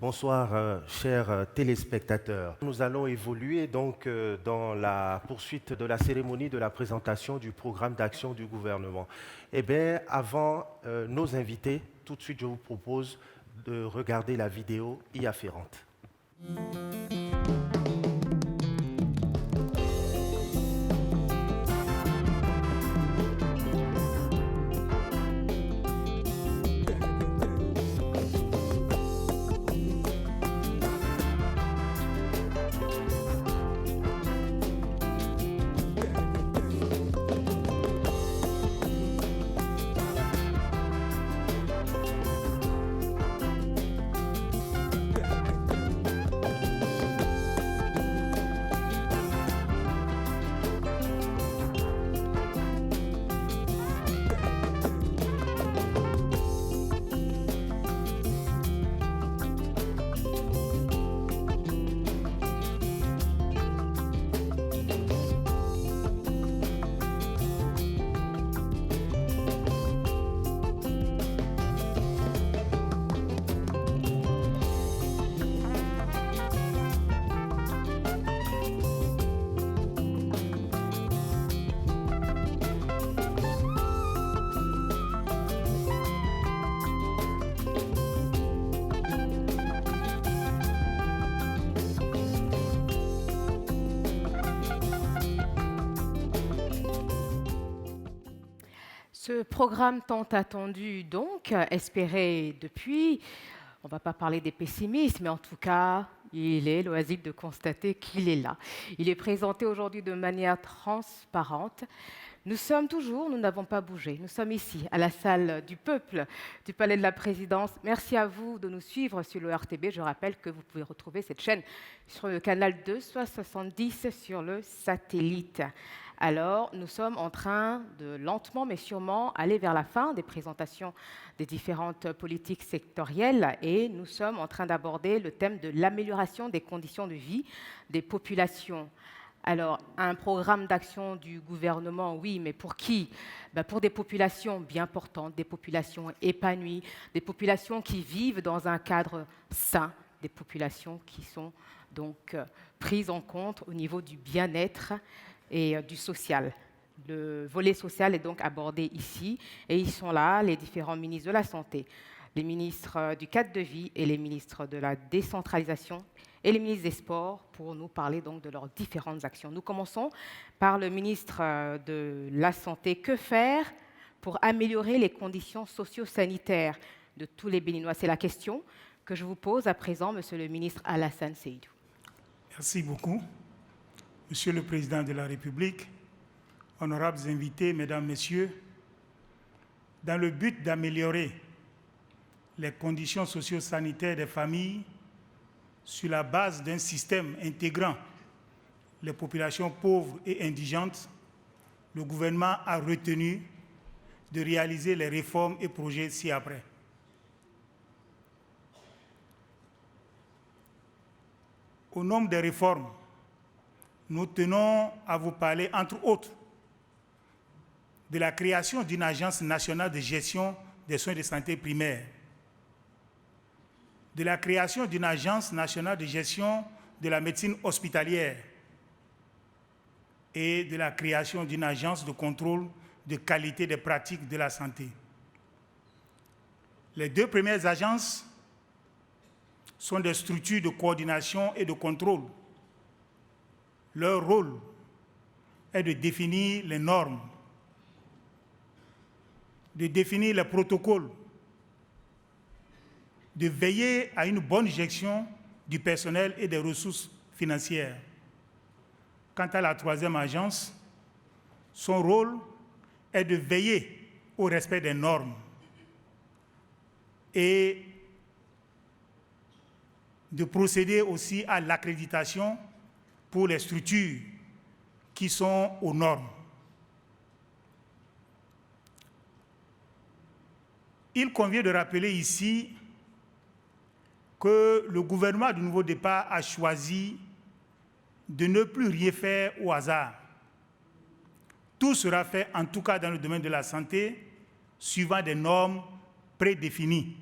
Bonsoir, chers téléspectateurs. Nous allons évoluer donc dans la poursuite de la cérémonie de la présentation du programme d'action du gouvernement. Eh bien, avant nos invités, tout de suite, je vous propose de regarder la vidéo y afférente. Ce programme tant attendu, donc, espéré depuis, on ne va pas parler des pessimistes, mais en tout cas, il est loisible de constater qu'il est là. Il est présenté aujourd'hui de manière transparente. Nous sommes toujours, nous n'avons pas bougé. Nous sommes ici, à la salle du peuple du Palais de la Présidence. Merci à vous de nous suivre sur le RTB. Je rappelle que vous pouvez retrouver cette chaîne sur le canal 270 sur le satellite. Alors, nous sommes en train de lentement mais sûrement aller vers la fin des présentations des différentes politiques sectorielles et nous sommes en train d'aborder le thème de l'amélioration des conditions de vie des populations. Alors, un programme d'action du gouvernement, oui, mais pour qui? Pour des populations bien portantes, des populations épanouies, des populations qui vivent dans un cadre sain, des populations qui sont donc prises en compte au niveau du bien-être et du social. Le volet social est donc abordé ici, et ils sont là, les différents ministres de la Santé, les ministres du cadre de vie et les ministres de la décentralisation et les ministres des Sports pour nous parler donc de leurs différentes actions. Nous commençons par le ministre de la Santé. Que faire pour améliorer les conditions socio-sanitaires de tous les Béninois? C'est la question que je vous pose à présent, Monsieur le ministre Alassane Seydou. Merci beaucoup. Monsieur le Président de la République, honorables invités, Mesdames, Messieurs, dans le but d'améliorer les conditions socio-sanitaires des familles sur la base d'un système intégrant les populations pauvres et indigentes, le gouvernement a retenu de réaliser les réformes et projets ci-après. Au nombre des réformes, nous tenons à vous parler, entre autres, de la création d'une agence nationale de gestion des soins de santé primaires, de la création d'une agence nationale de gestion de la médecine hospitalière et de la création d'une agence de contrôle de qualité des pratiques de la santé. Les deux premières agences sont des structures de coordination et de contrôle. Leur rôle est de définir les normes, de définir les protocoles, de veiller à une bonne gestion du personnel et des ressources financières. Quant à la troisième agence, son rôle est de veiller au respect des normes et de procéder aussi à l'accréditation pour les structures qui sont aux normes. Il convient de rappeler ici que le gouvernement du Nouveau Départ a choisi de ne plus rien faire au hasard. Tout sera fait, en tout cas dans le domaine de la santé, suivant des normes prédéfinies.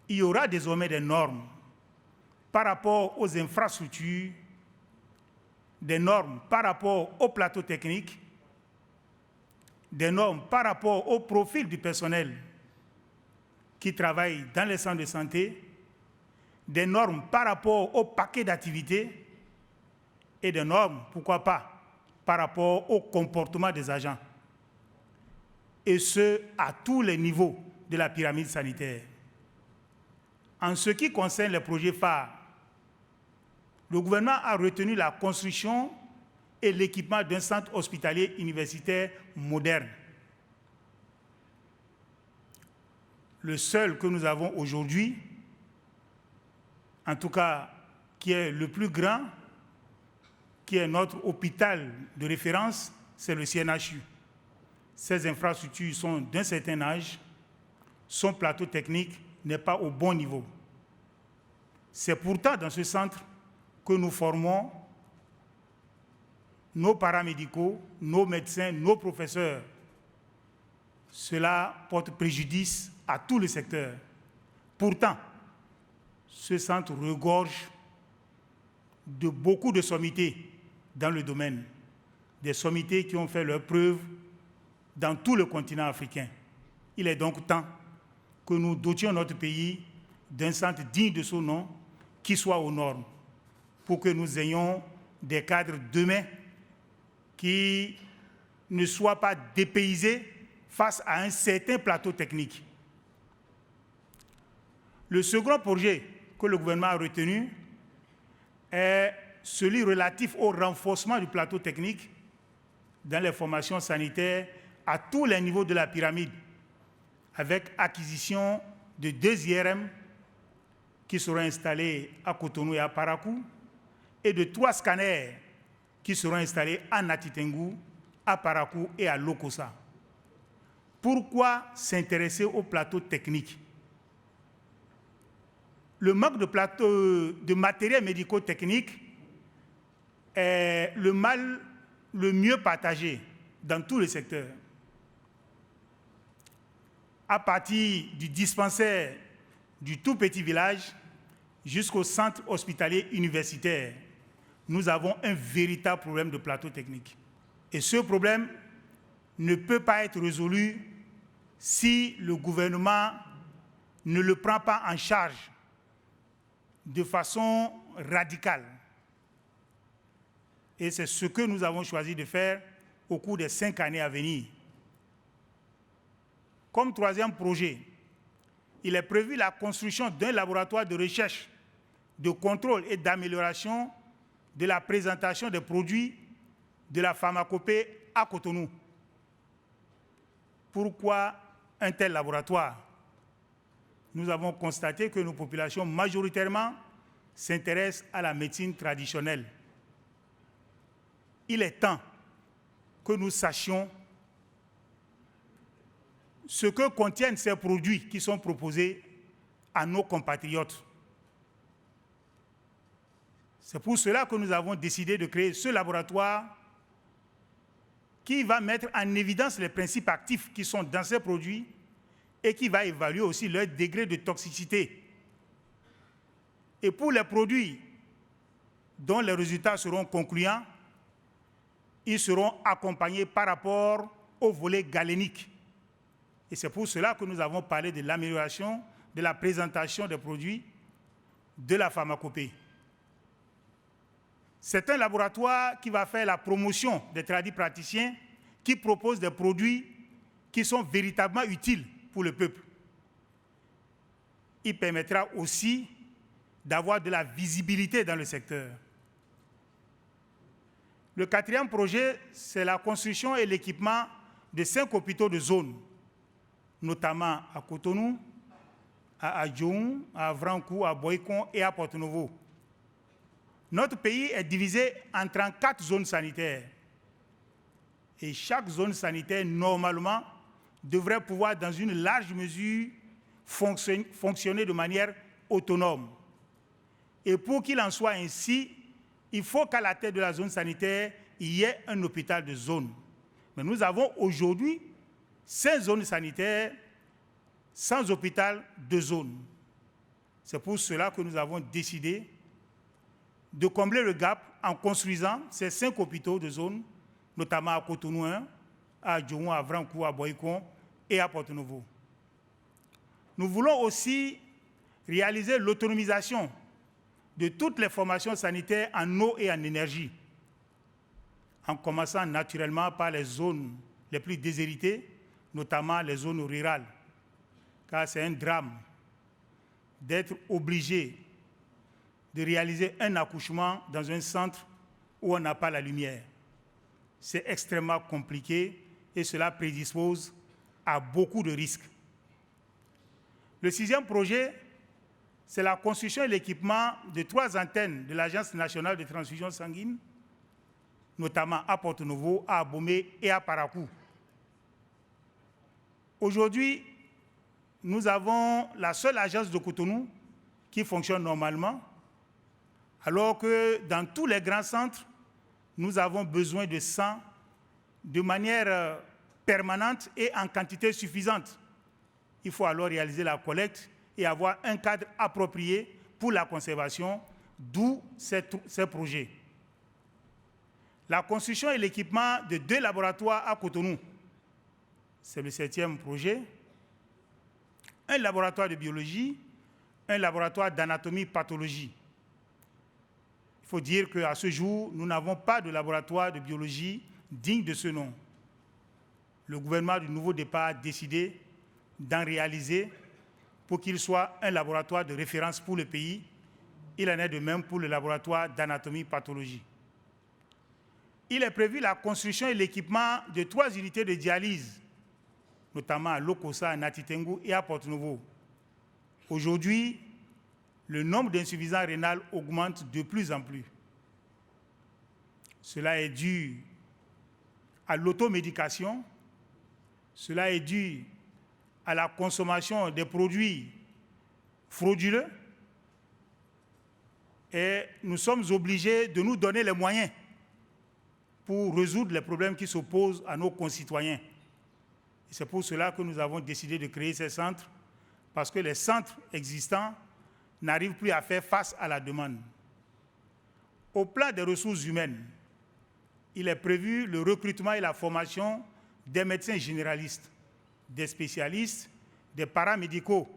Il y aura désormais des normes par rapport aux infrastructures, des normes par rapport au plateau technique, des normes par rapport au profil du personnel qui travaille dans les centres de santé, des normes par rapport au paquet d'activités et des normes, pourquoi pas, par rapport au comportement des agents. Et ce, à tous les niveaux de la pyramide sanitaire. En ce qui concerne les projets phares, le gouvernement a retenu la construction et l'équipement d'un centre hospitalier universitaire moderne. Le seul que nous avons aujourd'hui, en tout cas qui est le plus grand, qui est notre hôpital de référence, c'est le CNHU. Ces infrastructures sont d'un certain âge, son plateau technique n'est pas au bon niveau. C'est pourtant dans ce centre que nous formons nos paramédicaux, nos médecins, nos professeurs. Cela porte préjudice à tout le secteur. Pourtant, ce centre regorge de beaucoup de sommités dans le domaine, des sommités qui ont fait leur preuve dans tout le continent africain. Il est donc temps que nous dotions notre pays d'un centre digne de son nom, qui soit aux normes, pour que nous ayons des cadres demain qui ne soient pas dépaysés face à un certain plateau technique. Le second projet que le gouvernement a retenu est celui relatif au renforcement du plateau technique dans les formations sanitaires à tous les niveaux de la pyramide, avec acquisition de 2 IRM qui seront installés à Cotonou et à Parakou, et de 3 scanners qui seront installés à Natitengu, à Parakou et à Lokossa. Pourquoi s'intéresser au plateau technique? Le manque de matériel médico-technique est le mal le mieux partagé dans tous les secteurs. À partir du dispensaire du tout petit village jusqu'au centre hospitalier universitaire, nous avons un véritable problème de plateau technique. Et ce problème ne peut pas être résolu si le gouvernement ne le prend pas en charge de façon radicale. Et c'est ce que nous avons choisi de faire au cours des 5 années à venir. Comme troisième projet, il est prévu la construction d'un laboratoire de recherche, de contrôle et d'amélioration de la présentation des produits de la pharmacopée à Cotonou. Pourquoi un tel laboratoire? Nous avons constaté que nos populations majoritairement s'intéressent à la médecine traditionnelle. Il est temps que nous sachions ce que contiennent ces produits qui sont proposés à nos compatriotes. C'est pour cela que nous avons décidé de créer ce laboratoire qui va mettre en évidence les principes actifs qui sont dans ces produits et qui va évaluer aussi leur degré de toxicité. Et pour les produits dont les résultats seront concluants, ils seront accompagnés par rapport au volet galénique. Et c'est pour cela que nous avons parlé de l'amélioration de la présentation des produits de la pharmacopée. C'est un laboratoire qui va faire la promotion des tradipraticiens qui proposent des produits qui sont véritablement utiles pour le peuple. Il permettra aussi d'avoir de la visibilité dans le secteur. Le quatrième projet, c'est la construction et l'équipement de 5 hôpitaux de zone, notamment à Cotonou, à Adjoum, à Avrankou, à Boycon et à Porto-Novo. Notre pays est divisé en 34 zones sanitaires. Et chaque zone sanitaire, normalement, devrait pouvoir, dans une large mesure, fonctionner de manière autonome. Et pour qu'il en soit ainsi, il faut qu'à la tête de la zone sanitaire, il y ait un hôpital de zone. Mais nous avons aujourd'hui 5 zones sanitaires sans hôpital de zone. C'est pour cela que nous avons décidé de combler le gap en construisant ces 5 hôpitaux de zone, notamment à Cotonou 1, à Djoum, à Avrankou, à Boycon et à Porto-Novo. Nous voulons aussi réaliser l'autonomisation de toutes les formations sanitaires en eau et en énergie, en commençant naturellement par les zones les plus déshéritées, notamment les zones rurales, car c'est un drame d'être obligé de réaliser un accouchement dans un centre où on n'a pas la lumière. C'est extrêmement compliqué et cela prédispose à beaucoup de risques. Le 6e projet, c'est la construction et l'équipement de 3 antennes de l'Agence nationale de transfusion sanguine, notamment à Porto-Novo, à Abomey et à Parakou. Aujourd'hui, nous avons la seule agence de Cotonou qui fonctionne normalement, alors que dans tous les grands centres, nous avons besoin de sang de manière permanente et en quantité suffisante. Il faut alors réaliser la collecte et avoir un cadre approprié pour la conservation, d'où ces projets. La construction et l'équipement de 2 laboratoires à Cotonou, c'est le 7e projet. Un laboratoire de biologie, un laboratoire d'anatomie-pathologie. Il faut dire qu'à ce jour, nous n'avons pas de laboratoire de biologie digne de ce nom. Le gouvernement du nouveau départ a décidé d'en réaliser pour qu'il soit un laboratoire de référence pour le pays. Il en est de même pour le laboratoire d'anatomie-pathologie. Il est prévu la construction et l'équipement de 3 unités de dialyse, notamment à Lokossa, à Natitengu et à Porto-Novo. Aujourd'hui, le nombre d'insuffisants rénales augmente de plus en plus. Cela est dû à l'automédication, cela est dû à la consommation des produits frauduleux et nous sommes obligés de nous donner les moyens pour résoudre les problèmes qui s'opposent à nos concitoyens. C'est pour cela que nous avons décidé de créer ces centres, parce que les centres existants n'arrivent plus à faire face à la demande. Au plan des ressources humaines, il est prévu le recrutement et la formation des médecins généralistes, des spécialistes, des paramédicaux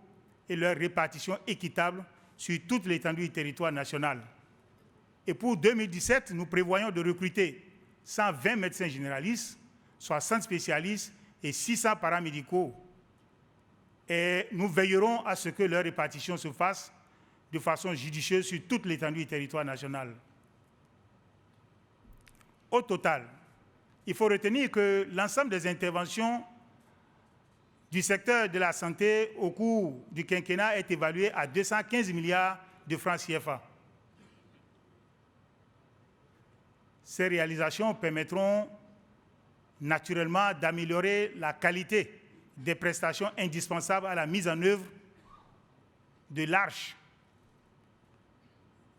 et leur répartition équitable sur toute l'étendue du territoire national. Et pour 2017, nous prévoyons de recruter 120 médecins généralistes, 60 spécialistes et 600 paramédicaux. Et nous veillerons à ce que leur répartition se fasse de façon judicieuse sur toute l'étendue du territoire national. Au total, il faut retenir que l'ensemble des interventions du secteur de la santé au cours du quinquennat est évalué à 215 milliards de francs CFA. Ces réalisations permettront naturellement d'améliorer la qualité des prestations indispensables à la mise en œuvre de l'Arche.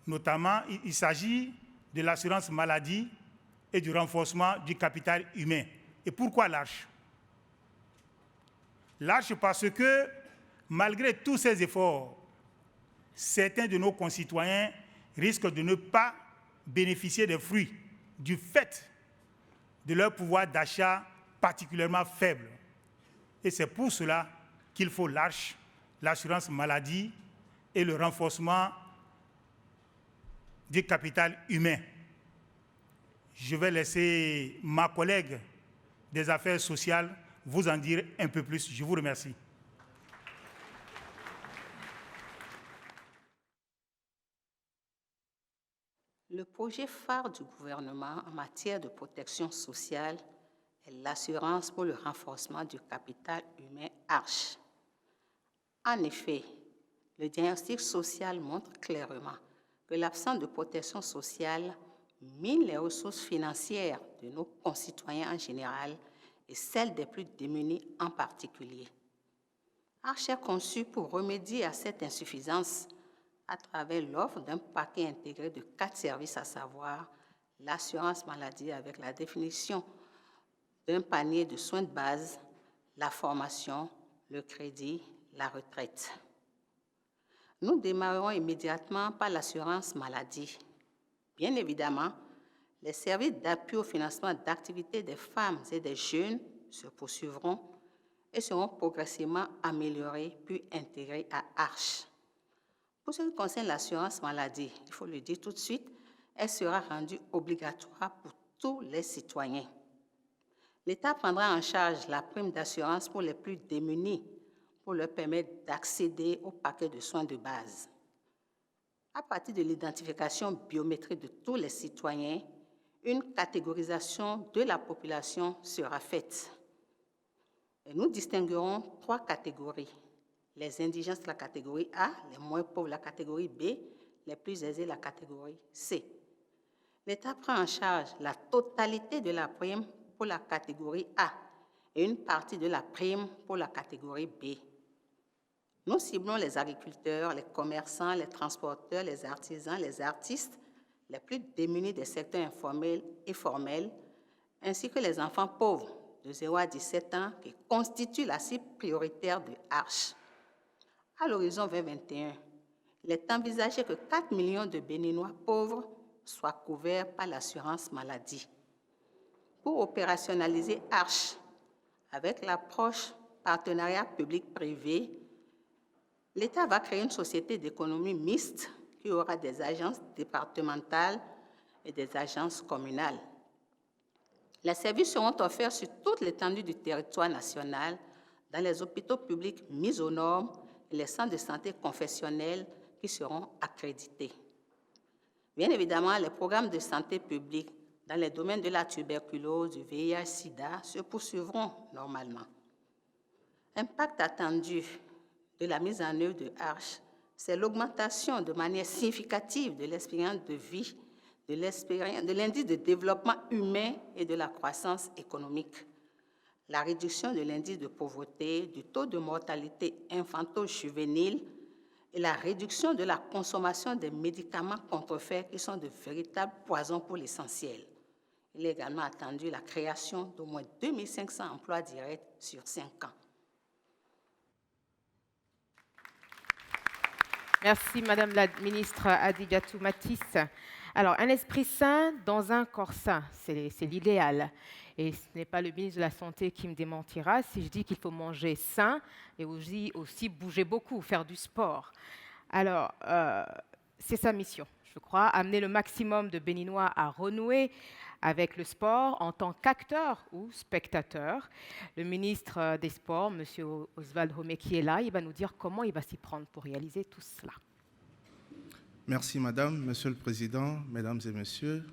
Notamment, il s'agit de l'assurance maladie et du renforcement du capital humain. Et pourquoi l'Arche? L'Arche parce que, malgré tous ces efforts, certains de nos concitoyens risquent de ne pas bénéficier des fruits du fait de leur pouvoir d'achat particulièrement faible. Et c'est pour cela qu'il faut l'Arche, l'assurance maladie et le renforcement du capital humain. Je vais laisser ma collègue des affaires sociales vous en dire un peu plus. Je vous remercie. Le projet phare du gouvernement en matière de protection sociale est l'assurance pour le renforcement du capital humain ARCHE. En effet, le diagnostic social montre clairement que l'absence de protection sociale mine les ressources financières de nos concitoyens en général et celles des plus démunis en particulier. ARCHE est conçu pour remédier à cette insuffisance à travers l'offre d'un paquet intégré de 4 services, à savoir l'assurance maladie avec la définition d'un panier de soins de base, la formation, le crédit, la retraite. Nous démarrerons immédiatement par l'assurance maladie. Bien évidemment, les services d'appui au financement d'activités des femmes et des jeunes se poursuivront et seront progressivement améliorés puis intégrés à ARCHE. Pour ce qui concerne l'assurance maladie, il faut le dire tout de suite, elle sera rendue obligatoire pour tous les citoyens. L'État prendra en charge la prime d'assurance pour les plus démunis pour leur permettre d'accéder au paquet de soins de base. À partir de l'identification biométrique de tous les citoyens, une catégorisation de la population sera faite. Et nous distinguerons 3 catégories. Les indigents de la catégorie A, les moins pauvres la catégorie B, les plus aisés la catégorie C. L'État prend en charge la totalité de la prime pour la catégorie A et une partie de la prime pour la catégorie B. Nous ciblons les agriculteurs, les commerçants, les transporteurs, les artisans, les artistes, les plus démunis des secteurs informels et formels, ainsi que les enfants pauvres de 0 à 17 ans qui constituent la cible prioritaire de ARCHE. À l'horizon 2021, il est envisagé que 4 millions de Béninois pauvres soient couverts par l'assurance maladie. Pour opérationnaliser ARCHE, avec l'approche partenariat public-privé, l'État va créer une société d'économie mixte qui aura des agences départementales et des agences communales. Les services seront offerts sur toute l'étendue du territoire national, dans les hôpitaux publics mis aux normes et les centres de santé confessionnels qui seront accrédités. Bien évidemment, les programmes de santé publique dans les domaines de la tuberculose, du VIH-Sida se poursuivront normalement. L'impact attendu de la mise en œuvre de ARCHE, c'est l'augmentation de manière significative de l'expérience de vie, de l'indice de développement humain et de la croissance économique, la réduction de l'indice de pauvreté, du taux de mortalité infanto-juvénile et la réduction de la consommation des médicaments contrefaits qui sont de véritables poisons pour l'essentiel. Il est également attendu la création d'au moins 2500 emplois directs sur 5 ans. Merci, Madame la ministre Hadijatou Matisse. Alors, un esprit sain dans un corps sain, c'est l'idéal. Et ce n'est pas le ministre de la Santé qui me démentira si je dis qu'il faut manger sain et aussi bouger beaucoup, faire du sport. Alors, c'est sa mission, je crois, amener le maximum de Béninois à renouer avec le sport en tant qu'acteur ou spectateur. Le ministre des Sports, M. Oswald Homé, qui est là, il va nous dire comment il va s'y prendre pour réaliser tout cela. Merci Madame, Monsieur le Président, Mesdames et Messieurs.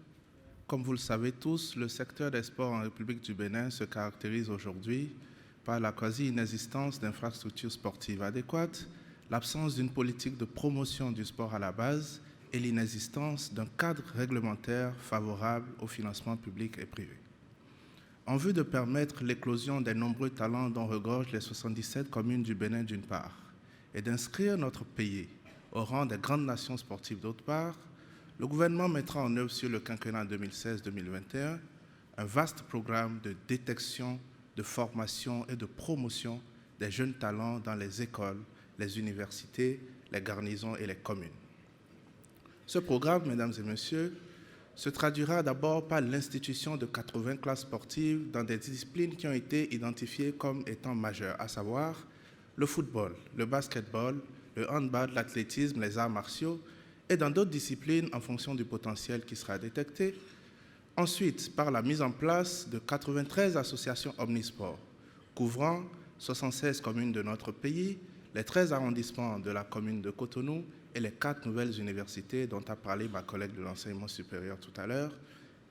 Comme vous le savez tous, le secteur des sports en République du Bénin se caractérise aujourd'hui par la quasi-inexistence d'infrastructures sportives adéquates, l'absence d'une politique de promotion du sport à la base et l'inexistence d'un cadre réglementaire favorable au financement public et privé. En vue de permettre l'éclosion des nombreux talents dont regorgent les 77 communes du Bénin d'une part, et d'inscrire notre pays au rang des grandes nations sportives d'autre part, le gouvernement mettra en œuvre sur le quinquennat 2016-2021 un vaste programme de détection, de formation et de promotion des jeunes talents dans les écoles, les universités, les garnisons et les communes. Ce programme, mesdames et messieurs, se traduira d'abord par l'institution de 80 classes sportives dans des disciplines qui ont été identifiées comme étant majeures, à savoir le football, le basketball, le handball, l'athlétisme, les arts martiaux, et dans d'autres disciplines en fonction du potentiel qui sera détecté. Ensuite, par la mise en place de 93 associations omnisports, couvrant 76 communes de notre pays, les 13 arrondissements de la commune de Cotonou et les 4 nouvelles universités dont a parlé ma collègue de l'enseignement supérieur tout à l'heure.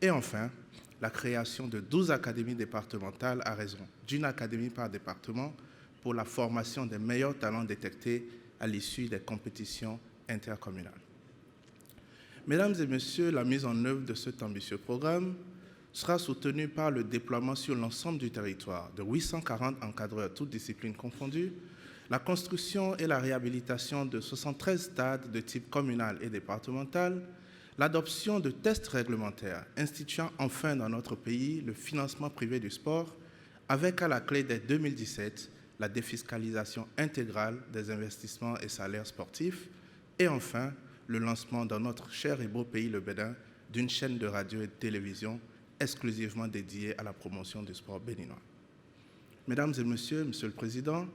Et enfin, la création de 12 académies départementales à raison d'une académie par département pour la formation des meilleurs talents détectés à l'issue des compétitions intercommunales. Mesdames et messieurs, la mise en œuvre de cet ambitieux programme sera soutenue par le déploiement sur l'ensemble du territoire de 840 encadreurs, toutes disciplines confondues, la construction et la réhabilitation de 73 stades de type communal et départemental, l'adoption de tests réglementaires instituant enfin dans notre pays le financement privé du sport, avec à la clé dès 2017 la défiscalisation intégrale des investissements et salaires sportifs, et enfin le lancement dans notre cher et beau pays, le Bénin, d'une chaîne de radio et de télévision exclusivement dédiée à la promotion du sport béninois. Mesdames et messieurs, Monsieur le Président,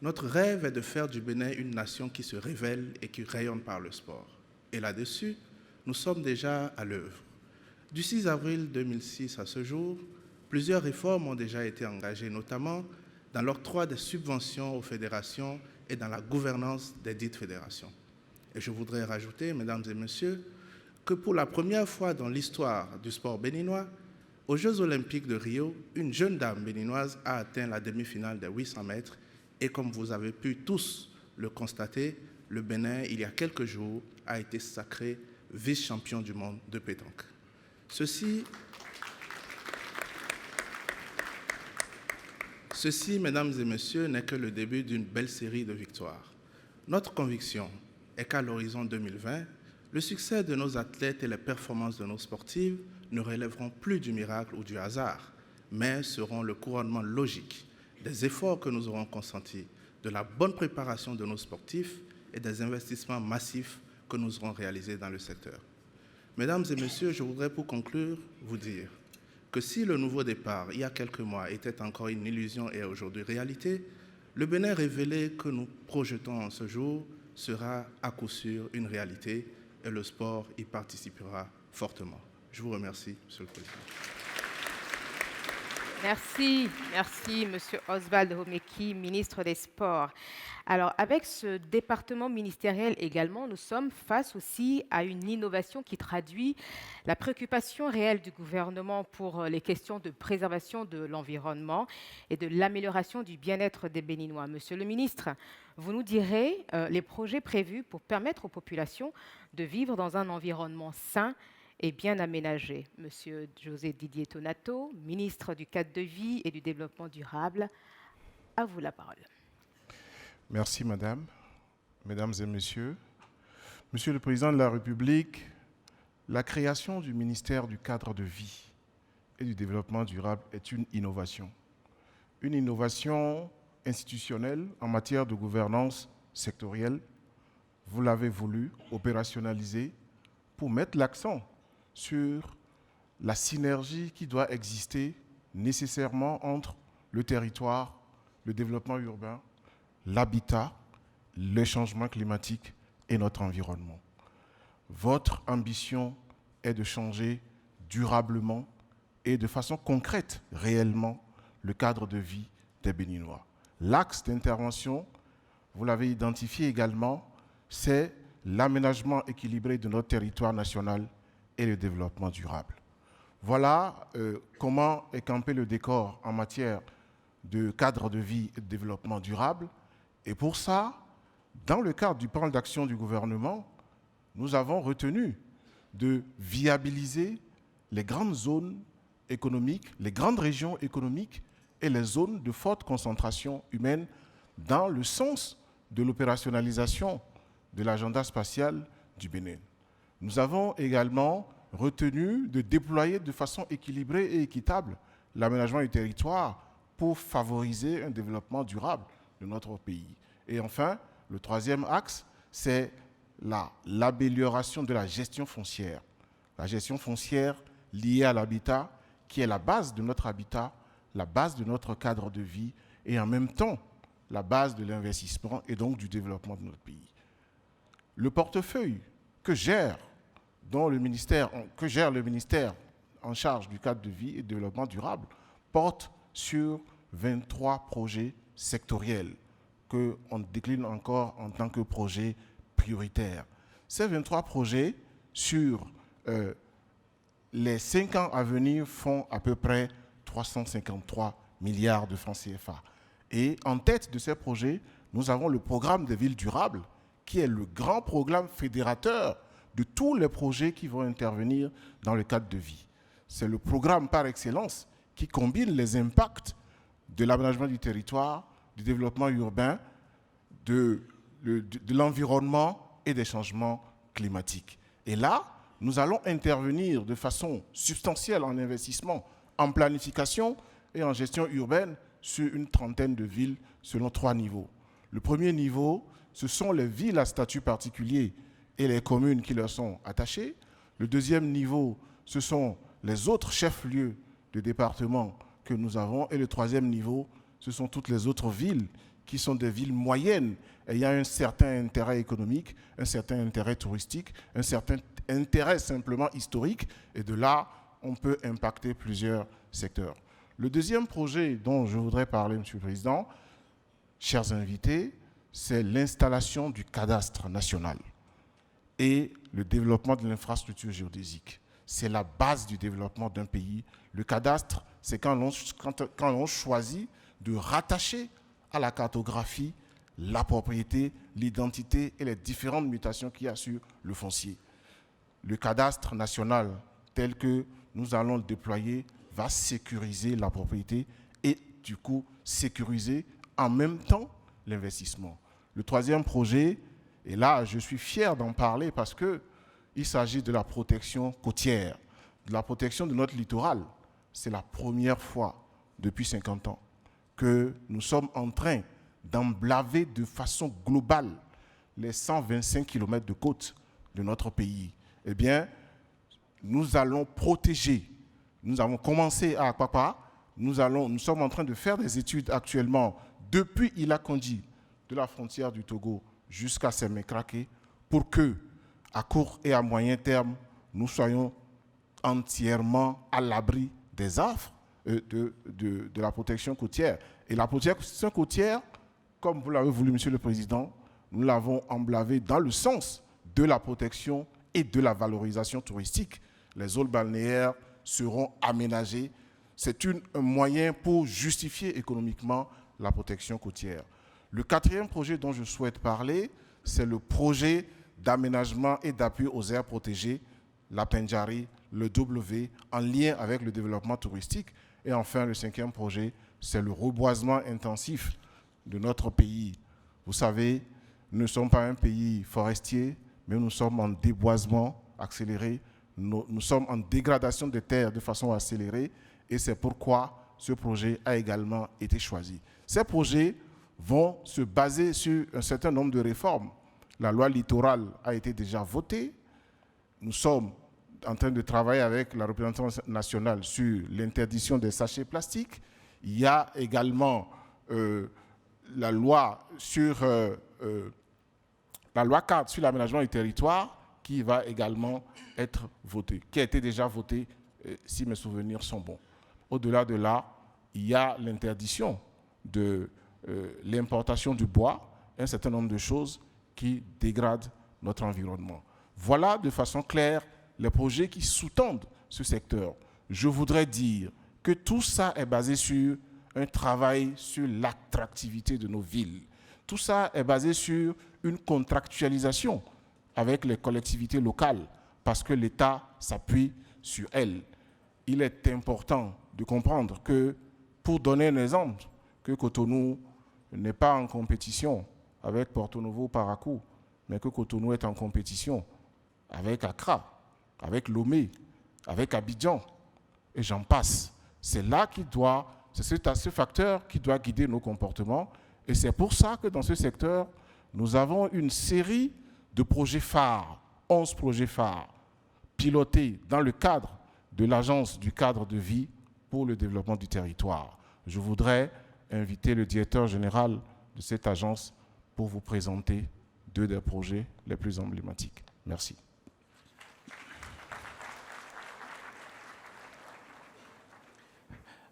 notre rêve est de faire du Bénin une nation qui se révèle et qui rayonne par le sport. Et là-dessus, nous sommes déjà à l'œuvre. Du 6 avril 2006 à ce jour, plusieurs réformes ont déjà été engagées, notamment dans l'octroi des subventions aux fédérations et dans la gouvernance des dites fédérations. Et je voudrais rajouter, mesdames et messieurs, que pour la première fois dans l'histoire du sport béninois, aux Jeux olympiques de Rio, une jeune dame béninoise a atteint la demi-finale des 800 mètres et comme vous avez pu tous le constater, le Bénin, il y a quelques jours, a été sacré vice-champion du monde de pétanque. Ceci, mesdames et messieurs, n'est que le début d'une belle série de victoires. Notre conviction est qu'à l'horizon 2020, le succès de nos athlètes et les performances de nos sportives ne relèveront plus du miracle ou du hasard, mais seront le couronnement logique des efforts que nous aurons consentis, de la bonne préparation de nos sportifs et des investissements massifs que nous aurons réalisés dans le secteur. Mesdames et messieurs, je voudrais pour conclure vous dire que si le nouveau départ, il y a quelques mois, était encore une illusion et aujourd'hui réalité, le Bénin révélé que nous projetons en ce jour sera à coup sûr une réalité et le sport y participera fortement. Je vous remercie, Monsieur le Président. Merci, Monsieur Oswald Homeki, ministre des Sports. Alors, avec ce département ministériel également, nous sommes face aussi à une innovation qui traduit la préoccupation réelle du gouvernement pour les questions de préservation de l'environnement et de l'amélioration du bien-être des Béninois. Monsieur le ministre, vous nous direz les projets prévus pour permettre aux populations de vivre dans un environnement sain et bien aménagé. Monsieur José Didier Tonato, ministre du Cadre de vie et du Développement durable, à vous la parole. Merci, Madame. Mesdames et Messieurs, Monsieur le Président de la République, la création du ministère du Cadre de vie et du Développement durable est une innovation institutionnelle en matière de gouvernance sectorielle. Vous l'avez voulu opérationnaliser pour mettre l'accent sur la synergie qui doit exister nécessairement entre le territoire, le développement urbain, l'habitat, le changement climatique et notre environnement. Votre ambition est de changer durablement et de façon concrète, réellement, le cadre de vie des Béninois. L'axe d'intervention, vous l'avez identifié également, c'est l'aménagement équilibré de notre territoire national et le développement durable. Voilà comment est campé le décor en matière de cadre de vie et de développement durable. Et pour ça, dans le cadre du plan d'action du gouvernement, nous avons retenu de viabiliser les grandes zones économiques, les grandes régions économiques et les zones de forte concentration humaine dans le sens de l'opérationnalisation de l'agenda spatial du Bénin. Nous avons également retenu de déployer de façon équilibrée et équitable l'aménagement du territoire pour favoriser un développement durable de notre pays. Et enfin, le troisième axe, c'est l'amélioration de la gestion foncière. La gestion foncière liée à l'habitat, qui est la base de notre habitat, la base de notre cadre de vie et en même temps la base de l'investissement et donc du développement de notre pays. Le portefeuille que gère le ministère en charge du cadre de vie et du développement durable porte sur 23 projets sectoriels qu'on décline encore en tant que projet prioritaire. Ces 23 projets sur les 5 ans à venir font à peu près 353 milliards de francs CFA. Et en tête de ces projets, nous avons le programme des villes durables, qui est le grand programme fédérateur de tous les projets qui vont intervenir dans le cadre de vie. C'est le programme par excellence qui combine les impacts de l'aménagement du territoire, du développement urbain, de l'environnement et des changements climatiques. Et là, nous allons intervenir de façon substantielle en investissement, en planification et en gestion urbaine sur une trentaine de villes selon 3 niveaux. Le premier niveau, ce sont les villes à statut particulier et les communes qui leur sont attachées. Le deuxième niveau, ce sont les autres chefs-lieux de département que nous avons. Et le troisième niveau, ce sont toutes les autres villes qui sont des villes moyennes ayant un certain intérêt économique, un certain intérêt touristique, un certain intérêt simplement historique. Et de là, on peut impacter plusieurs secteurs. Le deuxième projet dont je voudrais parler, Monsieur le Président, chers invités, c'est l'installation du cadastre national et le développement de l'infrastructure géodésique. C'est la base du développement d'un pays. Le cadastre, c'est quand on choisit de rattacher à la cartographie la propriété, l'identité et les différentes mutations qu'il y a sur le foncier. Le cadastre national, tel que nous allons le déployer, va sécuriser la propriété et du coup sécuriser en même temps l'investissement. Le troisième projet, et là je suis fier d'en parler parce qu'il s'agit de la protection côtière, de la protection de notre littoral. C'est la première fois depuis 50 ans que nous sommes en train d'emblaver de façon globale les 125 km de côte de notre pays. Eh bien, nous allons protéger. Nous avons commencé à Akpakpa. Nous sommes en train de faire des études actuellement depuis Ila-Kondi, de la frontière du Togo jusqu'à Sémékrake, pour que, à court et à moyen terme, nous soyons entièrement à l'abri des affres de la protection côtière. Et la protection côtière, comme vous l'avez voulu, Monsieur le Président, nous l'avons emblavé dans le sens de la protection et de la valorisation touristique. Les zones balnéaires seront aménagées. C'est un moyen pour justifier économiquement la protection côtière. Le quatrième projet dont je souhaite parler, c'est le projet d'aménagement et d'appui aux aires protégées, la Pendjari, le W, en lien avec le développement touristique. Et enfin, le cinquième projet, c'est le reboisement intensif de notre pays. Vous savez, nous ne sommes pas un pays forestier, mais nous sommes en déboisement accéléré. Nous sommes en dégradation des terres de façon accélérée et c'est pourquoi ce projet a également été choisi. Ces projets vont se baser sur un certain nombre de réformes. La loi littorale a été déjà votée. Nous sommes en train de travailler avec la représentation nationale sur l'interdiction des sachets plastiques. Il y a également la loi cadre sur l'aménagement du territoire qui va également être votée, qui a été déjà votée, si mes souvenirs sont bons. Au-delà de là, il y a l'interdiction de l'importation du bois, un certain nombre de choses qui dégradent notre environnement. Voilà de façon claire les projets qui sous-tendent ce secteur. Je voudrais dire que tout ça est basé sur un travail sur l'attractivité de nos villes. Tout ça est basé sur une contractualisation avec les collectivités locales parce que l'État s'appuie sur elles. Il est important de comprendre que, pour donner un exemple, que Cotonou n'est pas en compétition avec Porto Novo, Parakou, mais que Cotonou est en compétition avec Accra, avec Lomé, avec Abidjan, et j'en passe. C'est ce facteur qui doit guider nos comportements, et c'est pour ça que dans ce secteur, nous avons une série de projets phares, 11 projets phares, pilotés dans le cadre de l'Agence du cadre de vie pour le développement du territoire. Je voudrais inviter le directeur général de cette agence pour vous présenter 2 des projets les plus emblématiques. Merci.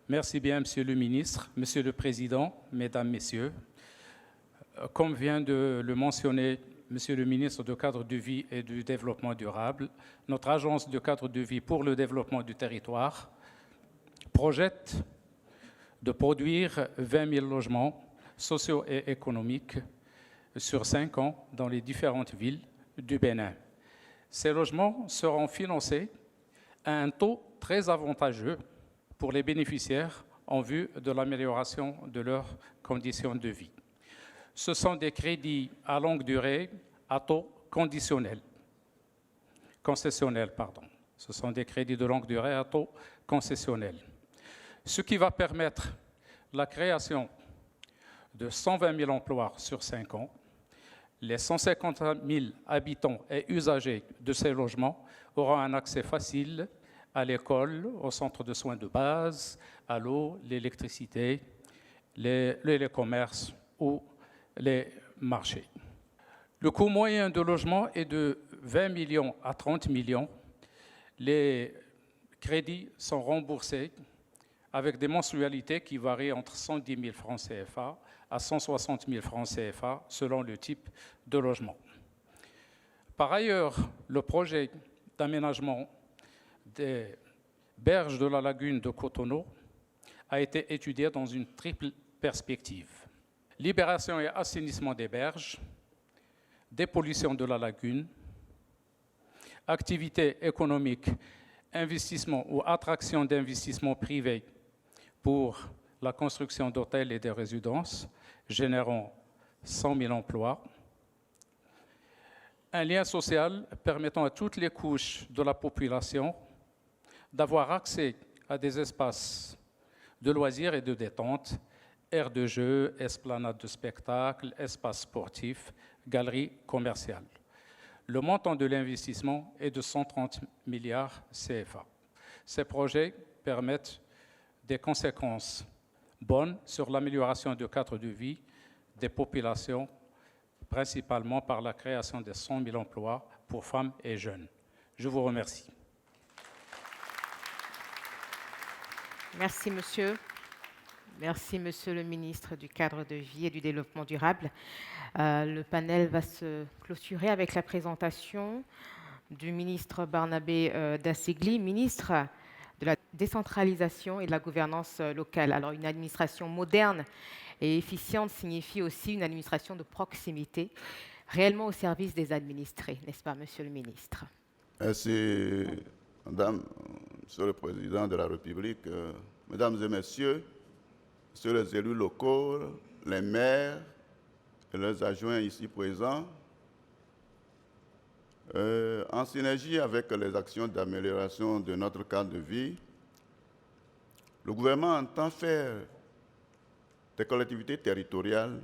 Merci bien, Monsieur le Ministre, Monsieur le Président, Mesdames, Messieurs. Comme vient de le mentionner Monsieur le ministre du Cadre de vie et du Développement durable, notre agence de cadre de vie pour le développement du territoire projette de produire 20 000 logements sociaux et économiques sur 5 ans dans les différentes villes du Bénin. Ces logements seront financés à un taux très avantageux pour les bénéficiaires en vue de l'amélioration de leurs conditions de vie. Ce sont des crédits à longue durée à taux concessionnel. Ce sont des crédits de longue durée à taux concessionnel. Ce qui va permettre la création de 120 000 emplois sur 5 ans. Les 150 000 habitants et usagers de ces logements auront un accès facile à l'école, aux centres de soins de base, à l'eau, l'électricité, les commerces ou les marchés. Le coût moyen de logement est de 20 millions à 30 millions. Les crédits sont remboursés avec des mensualités qui varient entre 110 000 francs CFA à 160 000 francs CFA selon le type de logement. Par ailleurs, le projet d'aménagement des berges de la lagune de Cotonou a été étudié dans une triple perspective. Libération et assainissement des berges, dépollution de la lagune, activité économique, investissement ou attraction d'investissements privés pour la construction d'hôtels et de résidences, générant 100 000 emplois. Un lien social permettant à toutes les couches de la population d'avoir accès à des espaces de loisirs et de détente, aires de jeu, esplanades de spectacle, espaces sportifs, galeries commerciales. Le montant de l'investissement est de 130 milliards CFA. Ces projets permettent des conséquences bonnes sur l'amélioration du cadre de vie des populations, principalement par la création de 100 000 emplois pour femmes et jeunes. Je vous remercie. Merci, monsieur. Merci, monsieur le ministre du Cadre de vie et du Développement durable. Le panel va se clôturer avec la présentation du ministre Barnabé Dassigli, ministre de la décentralisation et de la gouvernance locale. Alors, une administration moderne et efficiente signifie aussi une administration de proximité, réellement au service des administrés, n'est-ce pas, monsieur le ministre? Merci, madame, monsieur le président de la République, mesdames et messieurs, messieurs les élus locaux, les maires et leurs adjoints ici présents, en synergie avec les actions d'amélioration de notre cadre de vie, le gouvernement entend faire des collectivités territoriales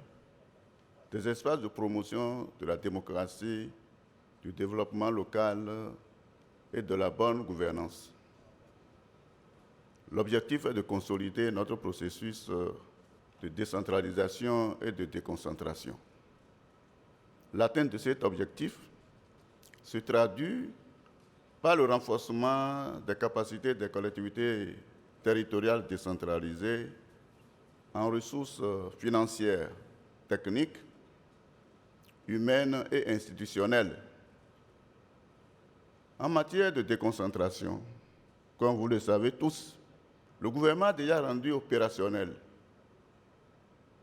des espaces de promotion de la démocratie, du développement local et de la bonne gouvernance. L'objectif est de consolider notre processus de décentralisation et de déconcentration. L'atteinte de cet objectif se traduit par le renforcement des capacités des collectivités territoriales décentralisées en ressources financières, techniques, humaines et institutionnelles. En matière de déconcentration, comme vous le savez tous, le gouvernement a déjà rendu opérationnel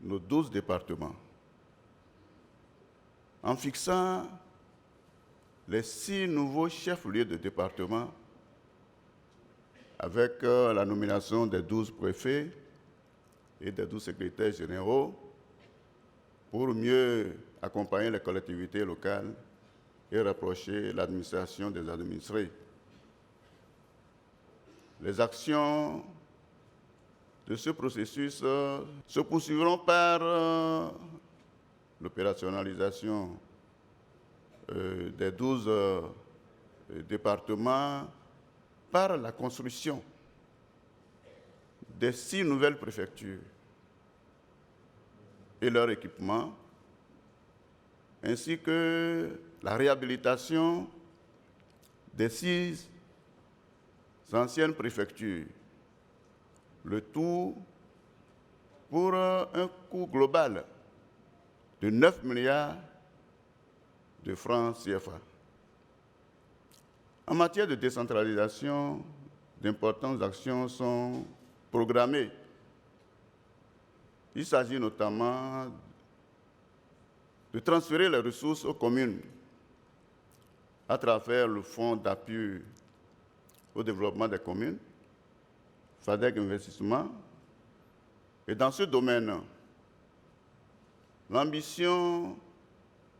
nos 12 départements en fixant les 6 nouveaux chefs-lieux de département avec la nomination des 12 préfets et des 12 secrétaires généraux pour mieux accompagner les collectivités locales et rapprocher l'administration des administrés. Les actions de ce processus se poursuivront par l'opérationnalisation des 12 départements, par la construction des 6 nouvelles préfectures et leur équipement, ainsi que la réhabilitation des 6 anciennes préfectures, le tout pour un coût global de 9 milliards de francs CFA. En matière de décentralisation, d'importantes actions sont programmées. Il s'agit notamment de transférer les ressources aux communes à travers le Fonds d'appui au développement des communes, FADEC Investissement. Et dans ce domaine, l'ambition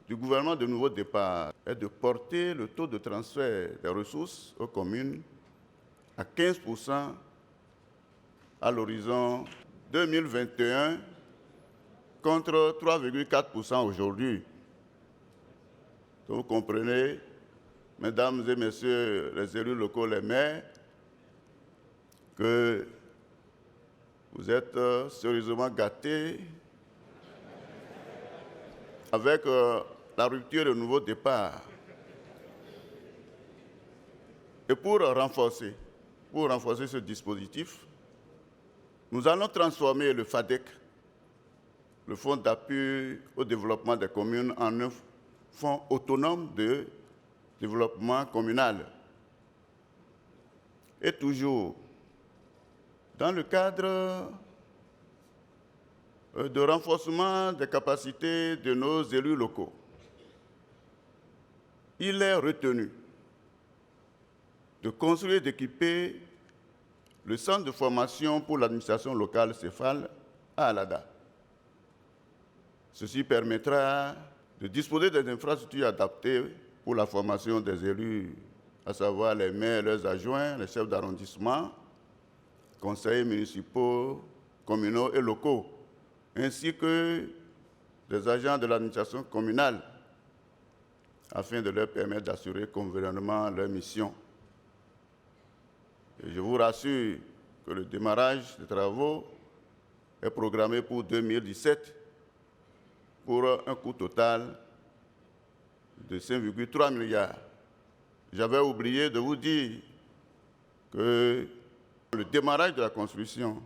du gouvernement de Nouveau Départ est de porter le taux de transfert des ressources aux communes à 15% à l'horizon 2021 contre 3,4% aujourd'hui. Donc, vous comprenez, mesdames et messieurs les élus locaux, les maires, que vous êtes sérieusement gâtés avec la rupture de Nouveau Départ. Et pour renforcer ce dispositif, nous allons transformer le FADEC, le Fonds d'appui au développement des communes, en un fonds autonome de développement communal. Et toujours, dans le cadre de renforcement des capacités de nos élus locaux, il est retenu de construire et d'équiper le centre de formation pour l'administration locale CEFAL à Alada. Ceci permettra de disposer des infrastructures adaptées pour la formation des élus, à savoir les maires, leurs adjoints, les chefs d'arrondissement, conseillers municipaux, communaux et locaux, ainsi que des agents de l'administration communale, afin de leur permettre d'assurer convenablement leur mission. Et je vous rassure que le démarrage des travaux est programmé pour 2017 pour un coût total de 5,3 milliards. J'avais oublié de vous dire que le démarrage de la construction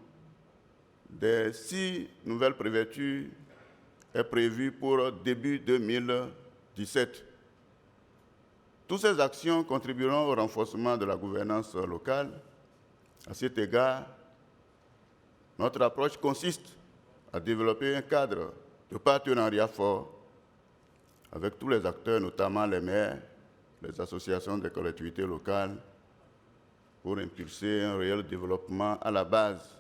des 6 nouvelles préfectures est prévu pour début 2017. Toutes ces actions contribueront au renforcement de la gouvernance locale. À cet égard, notre approche consiste à développer un cadre de partenariat fort avec tous les acteurs, notamment les maires, les associations des collectivités locales, pour impulser un réel développement à la base.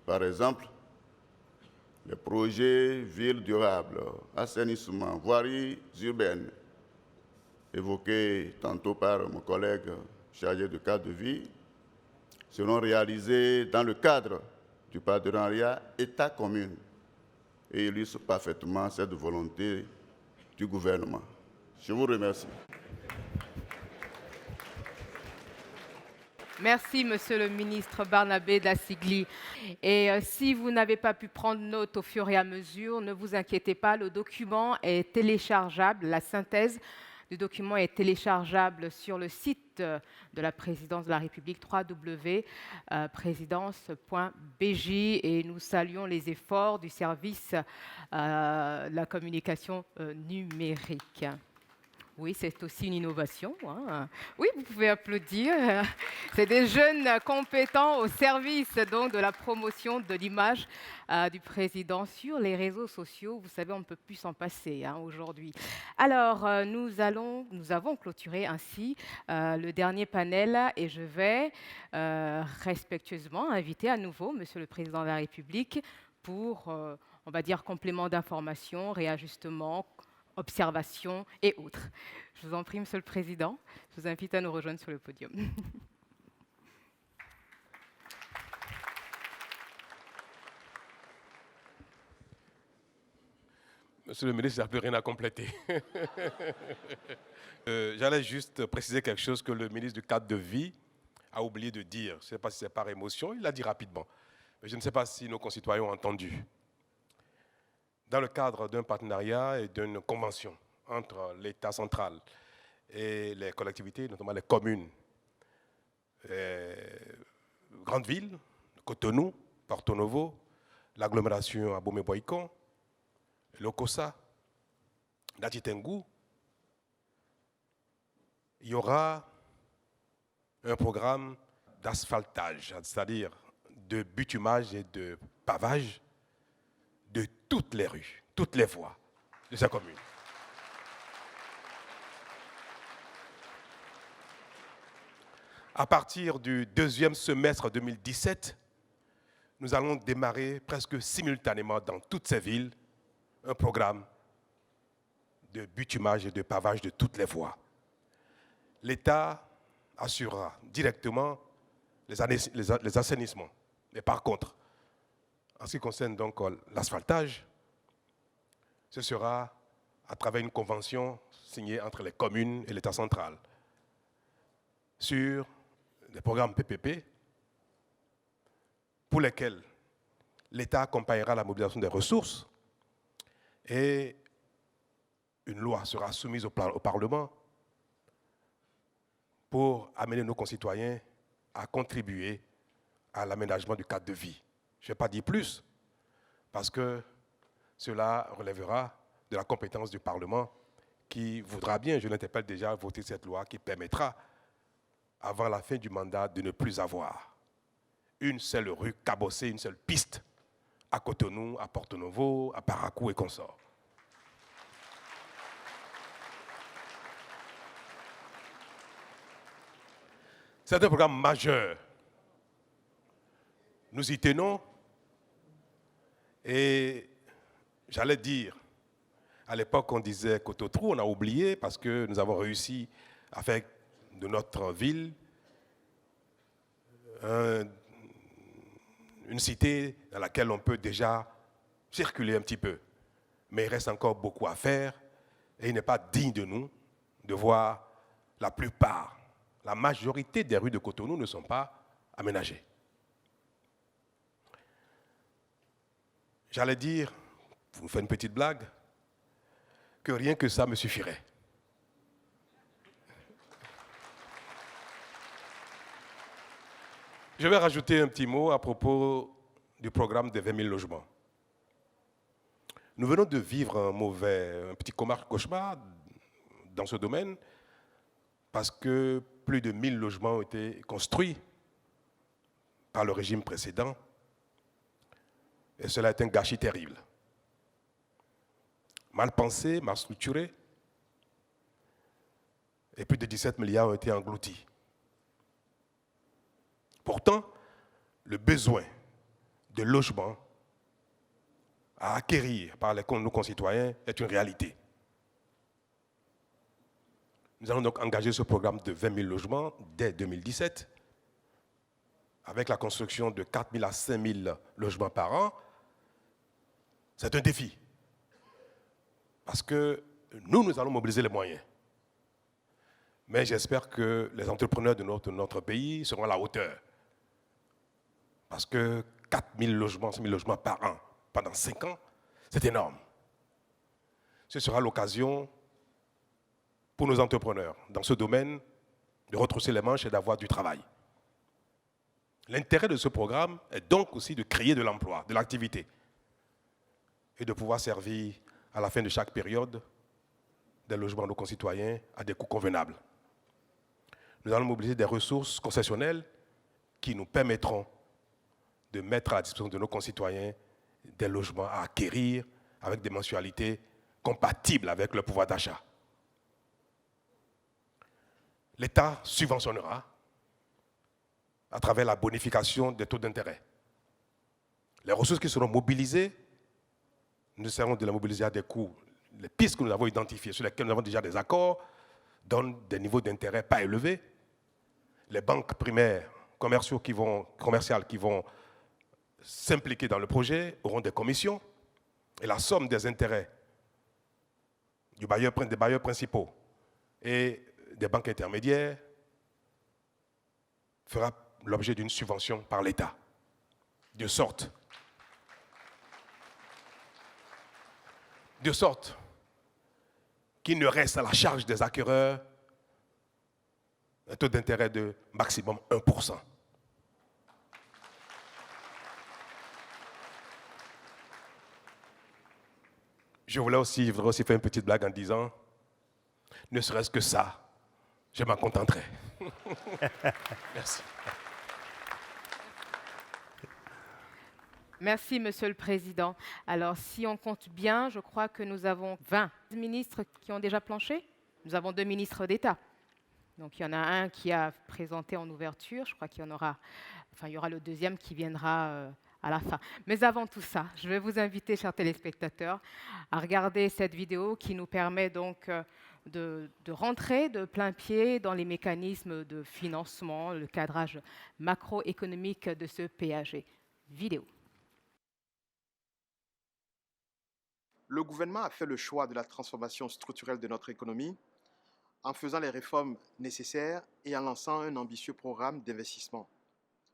Par exemple, les projets villes durables, assainissement, voiries urbaines, évoqués tantôt par mon collègue chargé de cadre de vie, seront réalisés dans le cadre du partenariat État-commune et illustrent parfaitement cette volonté du gouvernement. Je vous remercie. Merci, Monsieur le ministre Barnabé Dassigli. Et si vous n'avez pas pu prendre note au fur et à mesure, ne vous inquiétez pas, le document est téléchargeable, la synthèse du document est téléchargeable sur le site de la Présidence de la République, www.présidence.bj, et nous saluons les efforts du service de la communication numérique. Oui, c'est aussi une innovation. Hein. Oui, vous pouvez applaudir. C'est des jeunes compétents au service donc, de la promotion de l'image du président sur les réseaux sociaux. Vous savez, on ne peut plus s'en passer aujourd'hui. Alors, nous avons clôturé ainsi le dernier panel et je vais respectueusement inviter à nouveau Monsieur le Président de la République pour, on va dire, complément d'information, réajustement, observations et autres. Je vous en prie, Monsieur le Président, je vous invite à nous rejoindre sur le podium. Monsieur le ministre, il n'y a plus rien à compléter. J'allais juste préciser quelque chose que le ministre du cadre de vie a oublié de dire. Je ne sais pas si c'est par émotion, il l'a dit rapidement. Mais je ne sais pas si nos concitoyens ont entendu. Dans le cadre d'un partenariat et d'une convention entre l'État central et les collectivités, notamment les communes, grandes villes, Cotonou, Porto Novo, l'agglomération Abomey-Boycon, l'Okosa, d'Atitengu, il y aura un programme d'asphaltage, c'est-à-dire de bitumage et de pavage de toutes les rues, toutes les voies de sa commune. À partir du deuxième semestre 2017, nous allons démarrer presque simultanément dans toutes ces villes un programme de bitumage et de pavage de toutes les voies. L'État assurera directement les assainissements. Mais par contre, en ce qui concerne donc l'asphaltage, ce sera à travers une convention signée entre les communes et l'État central sur des programmes PPP pour lesquels l'État accompagnera la mobilisation des ressources et une loi sera soumise au Parlement pour amener nos concitoyens à contribuer à l'aménagement du cadre de vie. Je ne vais pas dire plus, parce que cela relèvera de la compétence du Parlement qui voudra bien, je l'interpelle déjà, voter cette loi qui permettra, avant la fin du mandat, de ne plus avoir une seule rue cabossée, une seule piste à Cotonou, à Porto-Novo, à Parakou et consorts. C'est un programme majeur. Nous y tenons et j'allais dire, à l'époque on disait Cototrou, on a oublié parce que nous avons réussi à faire de notre ville une cité dans laquelle on peut déjà circuler un petit peu. Mais il reste encore beaucoup à faire et il n'est pas digne de nous de voir la plupart, la majorité des rues de Cotonou ne sont pas aménagées. J'allais dire, pour vous faire une petite blague, que rien que ça me suffirait. Je vais rajouter un petit mot à propos du programme des 20 000 logements. Nous venons de vivre un petit cauchemar dans ce domaine parce que plus de 1000 logements ont été construits par le régime précédent et cela est un gâchis terrible. Mal pensé, mal structuré et plus de 17 milliards ont été engloutis. Pourtant, le besoin de logements à acquérir par nos concitoyens est une réalité. Nous allons donc engager ce programme de 20 000 logements dès 2017, avec la construction de 4 000 à 5 000 logements par an. C'est un défi, parce que nous allons mobiliser les moyens. Mais j'espère que les entrepreneurs de notre pays seront à la hauteur. Parce que 4 000 logements, 5 000 logements par an pendant 5 ans, c'est énorme. Ce sera l'occasion pour nos entrepreneurs dans ce domaine de retrousser les manches et d'avoir du travail. L'intérêt de ce programme est donc aussi de créer de l'emploi, de l'activité et de pouvoir servir à la fin de chaque période des logements à nos concitoyens à des coûts convenables. Nous allons mobiliser des ressources concessionnelles qui nous permettront de mettre à la disposition de nos concitoyens des logements à acquérir avec des mensualités compatibles avec leur pouvoir d'achat. L'État subventionnera à travers la bonification des taux d'intérêt. Les ressources qui seront mobilisées, nous essaierons de les mobiliser à des coûts. Les pistes que nous avons identifiées, sur lesquelles nous avons déjà des accords, donnent des niveaux d'intérêt pas élevés. Les banques primaires commerciales qui vont s'impliquer dans le projet auront des commissions et la somme des intérêts des bailleurs principaux et des banques intermédiaires fera l'objet d'une subvention par l'État. De sorte qu'il ne reste à la charge des acquéreurs un taux d'intérêt de maximum 1%. je voudrais aussi faire une petite blague en disant, ne serait-ce que ça, je m'en contenterai. Merci. Merci, Monsieur le Président. Alors, si on compte bien, je crois que nous avons 20 ministres qui ont déjà planché. Nous avons 2 ministres d'État. Donc, il y en a un qui a présenté en ouverture. Je crois qu'il y en aura, il y aura le deuxième qui viendra à la fin. Mais avant tout ça, je vais vous inviter, chers téléspectateurs, à regarder cette vidéo qui nous permet donc de rentrer de plein pied dans les mécanismes de financement, le cadrage macroéconomique de ce PAG. Vidéo. Le gouvernement a fait le choix de la transformation structurelle de notre économie en faisant les réformes nécessaires et en lançant un ambitieux programme d'investissement.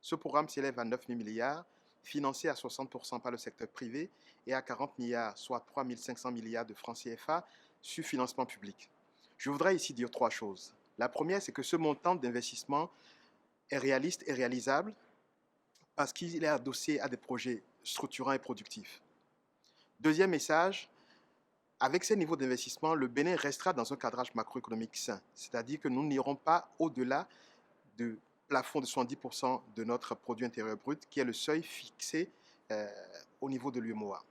Ce programme s'élève à 9 000 milliards, financé à 60% par le secteur privé et à 40 milliards, soit 3 500 milliards de francs CFA sur financement public. Je voudrais ici dire 3 choses. La première, c'est que ce montant d'investissement est réaliste et réalisable parce qu'il est adossé à des projets structurants et productifs. Deuxième message, avec ces niveaux d'investissement, le Bénin restera dans un cadrage macroéconomique sain, c'est-à-dire que nous n'irons pas au-delà du plafond de 70% de notre produit intérieur brut, qui est le seuil fixé au niveau de l'UEMOA.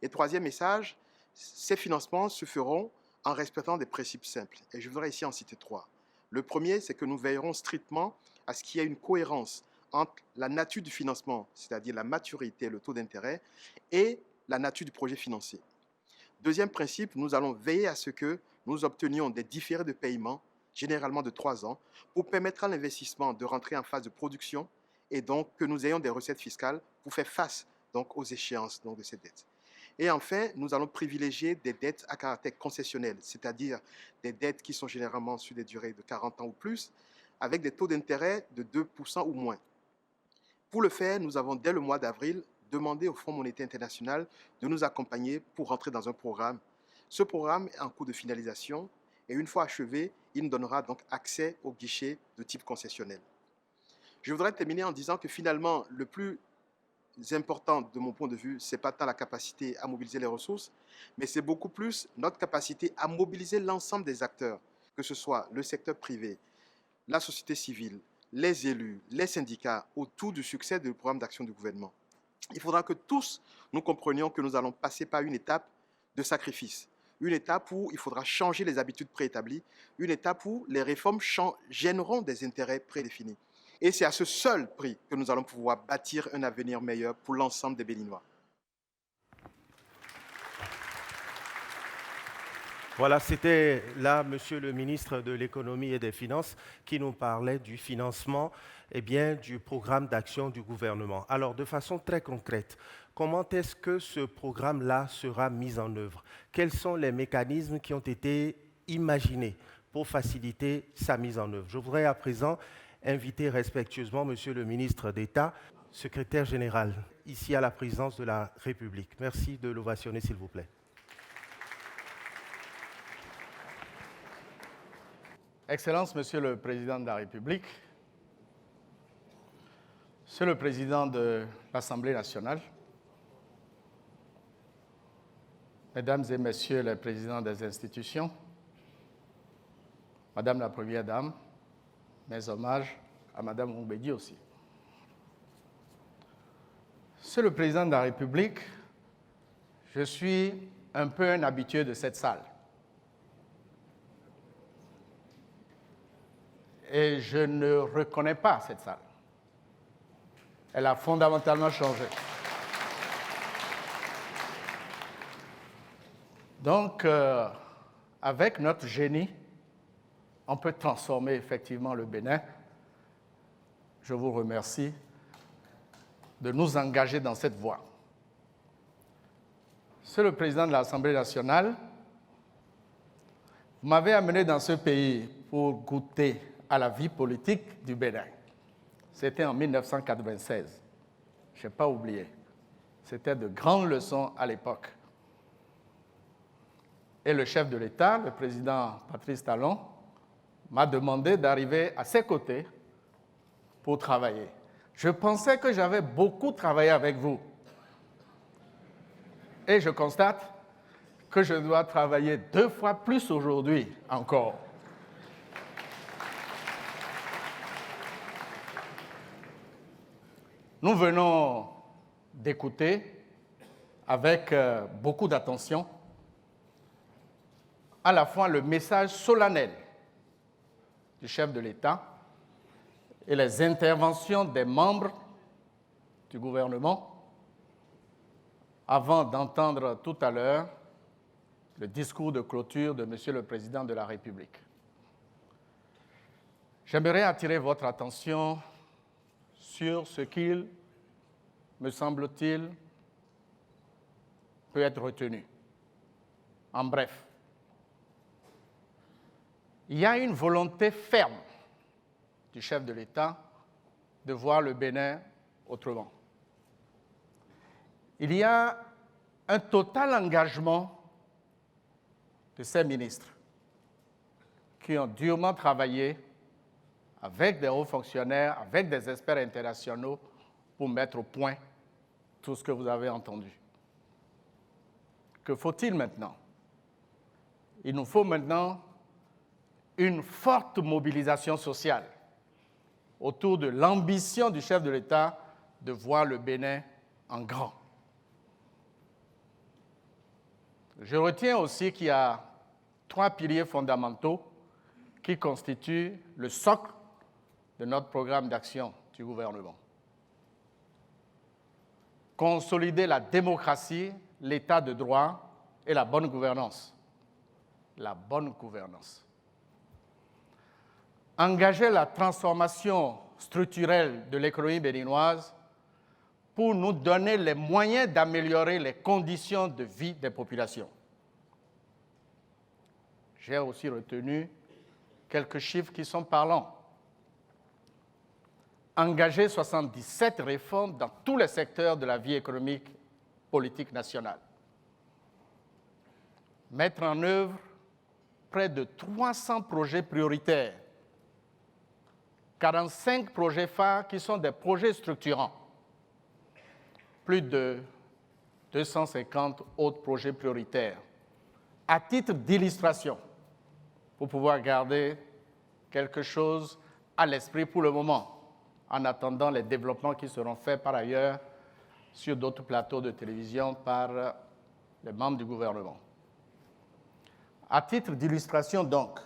Et troisième message, ces financements se feront en respectant des principes simples. Et je voudrais ici en citer 3. Le premier, c'est que nous veillerons strictement à ce qu'il y ait une cohérence entre la nature du financement, c'est-à-dire la maturité, le taux d'intérêt, et la nature du projet financier. Deuxième principe, nous allons veiller à ce que nous obtenions des différés de paiement, généralement de 3 ans, pour permettre à l'investissement de rentrer en phase de production et donc que nous ayons des recettes fiscales pour faire face donc, aux échéances donc, de ces dettes. Et enfin, nous allons privilégier des dettes à caractère concessionnel, c'est-à-dire des dettes qui sont généralement sur des durées de 40 ans ou plus, avec des taux d'intérêt de 2% ou moins. Pour le faire, nous avons dès le mois d'avril demandé au Fonds monétaire international de nous accompagner pour rentrer dans un programme. Ce programme est en cours de finalisation et une fois achevé, il nous donnera donc accès aux guichets de type concessionnel. Je voudrais terminer en disant que finalement, le plus important de mon point de vue, ce n'est pas tant la capacité à mobiliser les ressources, mais c'est beaucoup plus notre capacité à mobiliser l'ensemble des acteurs, que ce soit le secteur privé, la société civile, les élus, les syndicats, autour du succès du programme d'action du gouvernement. Il faudra que tous nous comprenions que nous allons passer par une étape de sacrifice, une étape où il faudra changer les habitudes préétablies, une étape où les réformes gêneront des intérêts prédéfinis. Et c'est à ce seul prix que nous allons pouvoir bâtir un avenir meilleur pour l'ensemble des Béninois. Voilà, c'était là, Monsieur le ministre de l'Économie et des Finances, qui nous parlait du financement du programme d'action du gouvernement. Alors, de façon très concrète, comment est-ce que ce programme-là sera mis en œuvre? Quels sont les mécanismes qui ont été imaginés pour faciliter sa mise en œuvre? Je voudrais à présent inviter respectueusement Monsieur le ministre d'État, secrétaire général, ici à la présidence de la République. Merci de l'ovationner, s'il vous plaît. Excellences, Monsieur le Président de la République, Monsieur le Président de l'Assemblée nationale, Mesdames et Messieurs les Présidents des institutions, Madame la Première Dame, mes hommages à Madame Oumbédi aussi. Monsieur le Président de la République, je suis un peu un habitué de cette salle. Et je ne reconnais pas cette salle. Elle a fondamentalement changé. Donc, avec notre génie, on peut transformer effectivement le Bénin. Je vous remercie de nous engager dans cette voie. Monsieur le Président de l'Assemblée nationale, vous m'avez amené dans ce pays pour goûter à la vie politique du Bénin. C'était en 1996. Je n'ai pas oublié. C'était de grandes leçons à l'époque. Et le chef de l'État, le président Patrice Talon, m'a demandé d'arriver à ses côtés pour travailler. Je pensais que j'avais beaucoup travaillé avec vous. Et je constate que je dois travailler 2 fois plus aujourd'hui encore. Nous venons d'écouter avec beaucoup d'attention à la fois le message solennel du chef de l'État et les interventions des membres du gouvernement avant d'entendre tout à l'heure le discours de clôture de M. le Président de la République. J'aimerais attirer votre attention sur ce qu'il, me semble-t-il, peut être retenu. En bref, il y a une volonté ferme du chef de l'État de voir le Bénin autrement. Il y a un total engagement de ces ministres qui ont durement travaillé avec des hauts fonctionnaires, avec des experts internationaux pour mettre au point tout ce que vous avez entendu. Que faut-il maintenant? Il nous faut maintenant une forte mobilisation sociale autour de l'ambition du chef de l'État de voir le Bénin en grand. Je retiens aussi qu'il y a 3 piliers fondamentaux qui constituent le socle de notre programme d'action du gouvernement. Consolider la démocratie, l'état de droit et la bonne gouvernance. La bonne gouvernance. Engager la transformation structurelle de l'économie béninoise pour nous donner les moyens d'améliorer les conditions de vie des populations. J'ai aussi retenu quelques chiffres qui sont parlants. Engager 77 réformes dans tous les secteurs de la vie économique, politique nationale. Mettre en œuvre près de 300 projets prioritaires, 45 projets phares qui sont des projets structurants, plus de 250 autres projets prioritaires. À titre d'illustration, pour pouvoir garder quelque chose à l'esprit pour le moment, en attendant les développements qui seront faits par ailleurs sur d'autres plateaux de télévision par les membres du gouvernement. À titre d'illustration donc,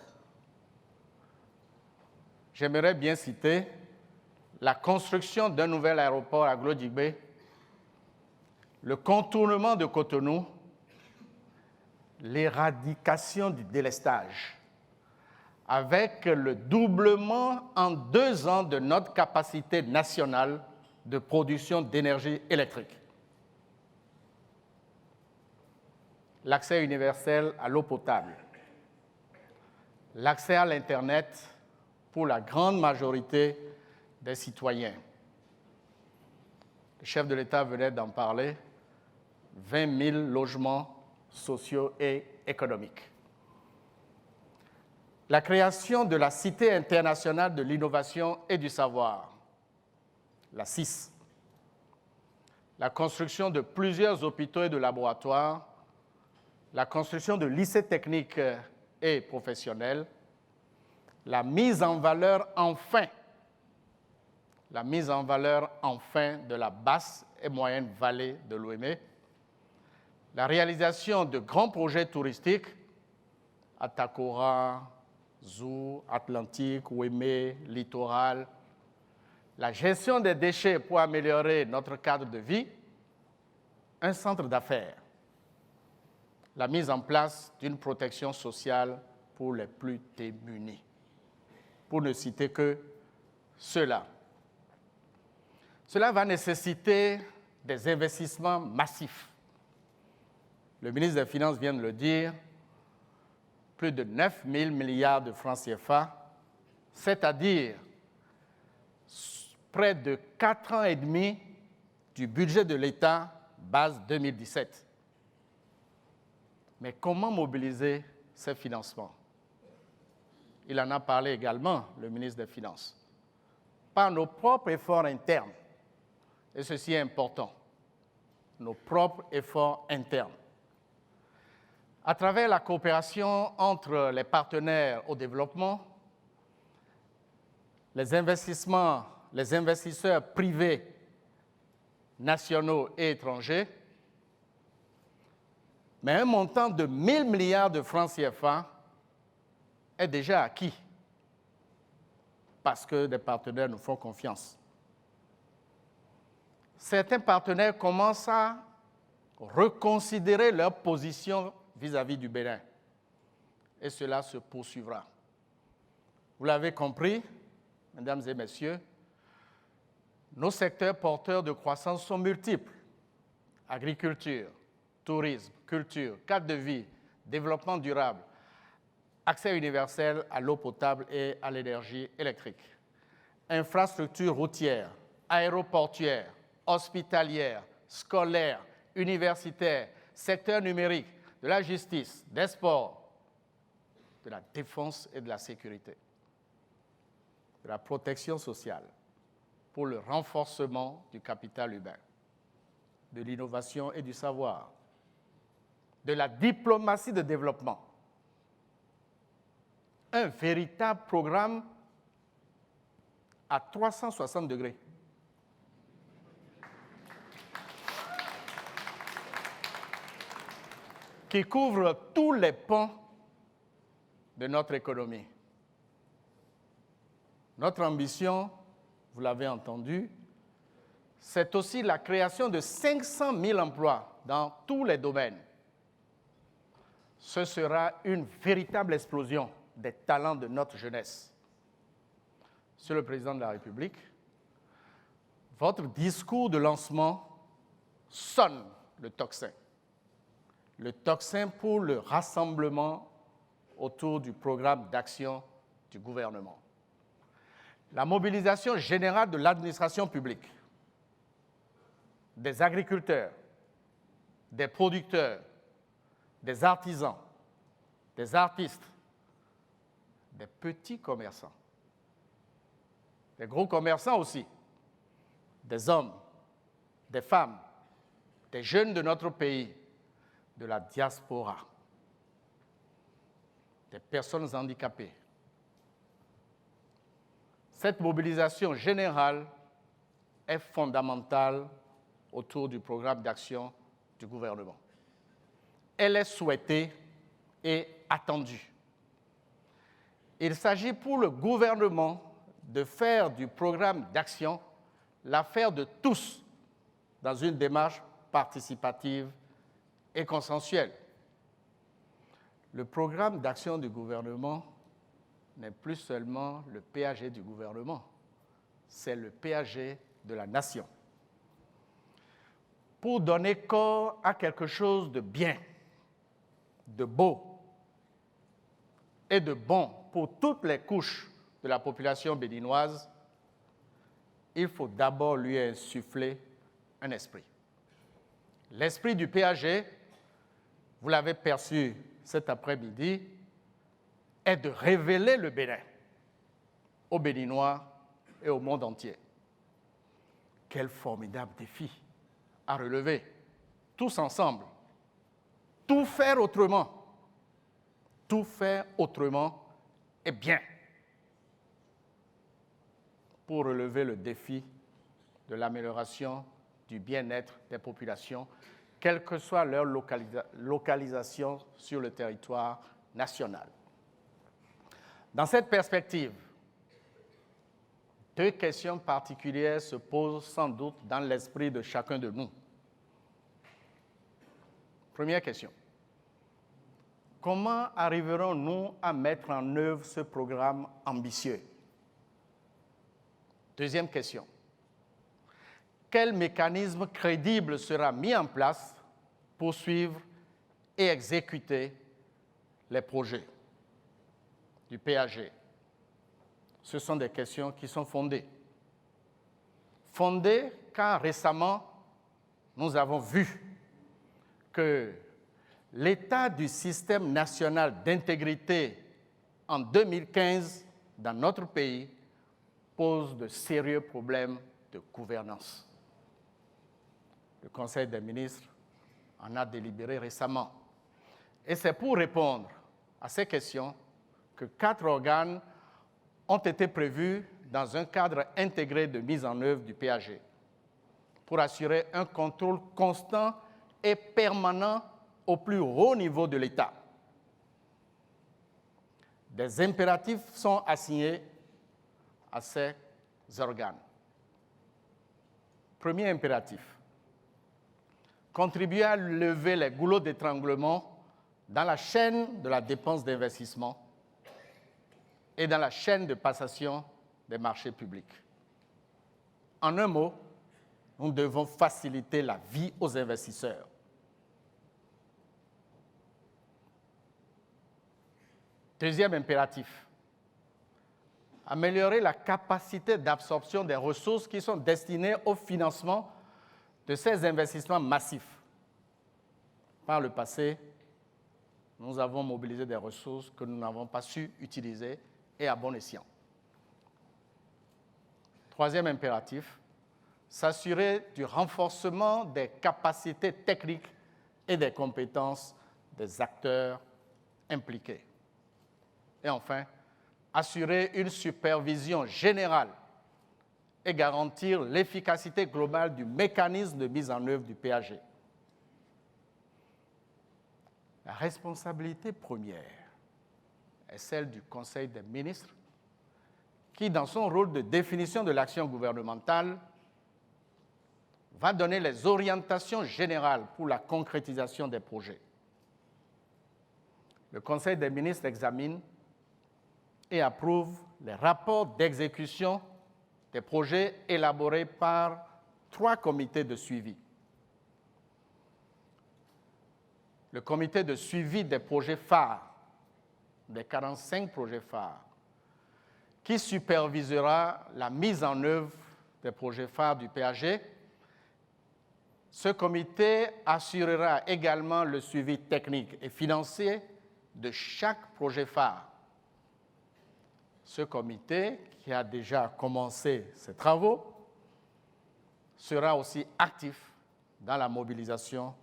j'aimerais bien citer la construction d'un nouvel aéroport à Glodjibé, le contournement de Cotonou, l'éradication du délestage, avec le doublement en 2 ans de notre capacité nationale de production d'énergie électrique. L'accès universel à l'eau potable, l'accès à l'Internet pour la grande majorité des citoyens. Le chef de l'État venait d'en parler, 20 000 logements sociaux et économiques. La création de la Cité internationale de l'innovation et du savoir, la CIS. La construction de plusieurs hôpitaux et de laboratoires, la construction de lycées techniques et professionnels, la mise en valeur enfin de la basse et moyenne vallée de l'Ouémé, la réalisation de grands projets touristiques à Takora, Zou, Atlantique, Ouémé, Littoral, la gestion des déchets pour améliorer notre cadre de vie, un centre d'affaires, la mise en place d'une protection sociale pour les plus démunis, pour ne citer que cela. Cela va nécessiter des investissements massifs. Le ministre des Finances vient de le dire, plus de 9 000 milliards de francs CFA, c'est-à-dire près de 4 ans et demi du budget de l'État base 2017. Mais comment mobiliser ces financements? Il en a parlé également, le ministre des Finances. Par nos propres efforts internes, et ceci est important, nos propres efforts internes. À travers la coopération entre les partenaires au développement, les investisseurs privés, nationaux et étrangers, mais un montant de 1 000 milliards de francs CFA est déjà acquis parce que des partenaires nous font confiance. Certains partenaires commencent à reconsidérer leur position vis-à-vis du Bénin. Et cela se poursuivra. Vous l'avez compris, mesdames et messieurs, nos secteurs porteurs de croissance sont multiples. Agriculture, tourisme, culture, cadre de vie, développement durable, accès universel à l'eau potable et à l'énergie électrique, infrastructures routières, aéroportuaires, hospitalières, scolaires, universitaires, secteur numérique, de la justice, des sports, de la défense et de la sécurité, de la protection sociale, pour le renforcement du capital humain, de l'innovation et du savoir, de la diplomatie de développement. Un véritable programme à 360 degrés. Qui couvre tous les pans de notre économie. Notre ambition, vous l'avez entendu, c'est aussi la création de 500 000 emplois dans tous les domaines. Ce sera une véritable explosion des talents de notre jeunesse. Monsieur le Président de la République, votre discours de lancement sonne le tocsin. Le tocsin pour le rassemblement autour du programme d'action du gouvernement. La mobilisation générale de l'administration publique, des agriculteurs, des producteurs, des artisans, des artistes, des petits commerçants, des gros commerçants aussi, des hommes, des femmes, des jeunes de notre pays, de la diaspora, des personnes handicapées. Cette mobilisation générale est fondamentale autour du programme d'action du gouvernement. Elle est souhaitée et attendue. Il s'agit pour le gouvernement de faire du programme d'action l'affaire de tous dans une démarche participative et consensuelle. Le programme d'action du gouvernement n'est plus seulement le PAG du gouvernement, c'est le PAG de la nation. Pour donner corps à quelque chose de bien, de beau et de bon pour toutes les couches de la population béninoise, il faut d'abord lui insuffler un esprit. L'esprit du PAG, vous l'avez perçu cet après-midi, est de révéler le Bénin aux Béninois et au monde entier. Quel formidable défi à relever, tous ensemble. Tout faire autrement et bien, pour relever le défi de l'amélioration du bien-être des populations, quelle que soit leur localisation sur le territoire national. Dans cette perspective, deux questions particulières se posent sans doute dans l'esprit de chacun de nous. Première question. Comment arriverons-nous à mettre en œuvre ce programme ambitieux? Deuxième question. Quel mécanisme crédible sera mis en place pour suivre et exécuter les projets du PAG? Ce sont des questions qui sont fondées. Fondées car récemment, nous avons vu que l'état du système national d'intégrité en 2015 dans notre pays pose de sérieux problèmes de gouvernance. Le Conseil des ministres en a délibéré récemment. Et c'est pour répondre à ces questions que 4 organes ont été prévus dans un cadre intégré de mise en œuvre du PAG pour assurer un contrôle constant et permanent au plus haut niveau de l'État. Des impératifs sont assignés à ces organes. Premier impératif, contribuer à lever les goulots d'étranglement dans la chaîne de la dépense d'investissement et dans la chaîne de passation des marchés publics. En un mot, nous devons faciliter la vie aux investisseurs. Deuxième impératif, améliorer la capacité d'absorption des ressources qui sont destinées au financement de ces investissements massifs. Par le passé, nous avons mobilisé des ressources que nous n'avons pas su utiliser et à bon escient. Troisième impératif, s'assurer du renforcement des capacités techniques et des compétences des acteurs impliqués. Et enfin, assurer une supervision générale et garantir l'efficacité globale du mécanisme de mise en œuvre du PAG. La responsabilité première est celle du Conseil des ministres qui, dans son rôle de définition de l'action gouvernementale, va donner les orientations générales pour la concrétisation des projets. Le Conseil des ministres examine et approuve les rapports d'exécution des projets élaborés par 3 comités de suivi. Le comité de suivi des projets phares, des 45 projets phares, qui supervisera la mise en œuvre des projets phares du PAG. Ce comité assurera également le suivi technique et financier de chaque projet phare. Ce comité, qui a déjà commencé ses travaux, sera aussi actif dans la mobilisation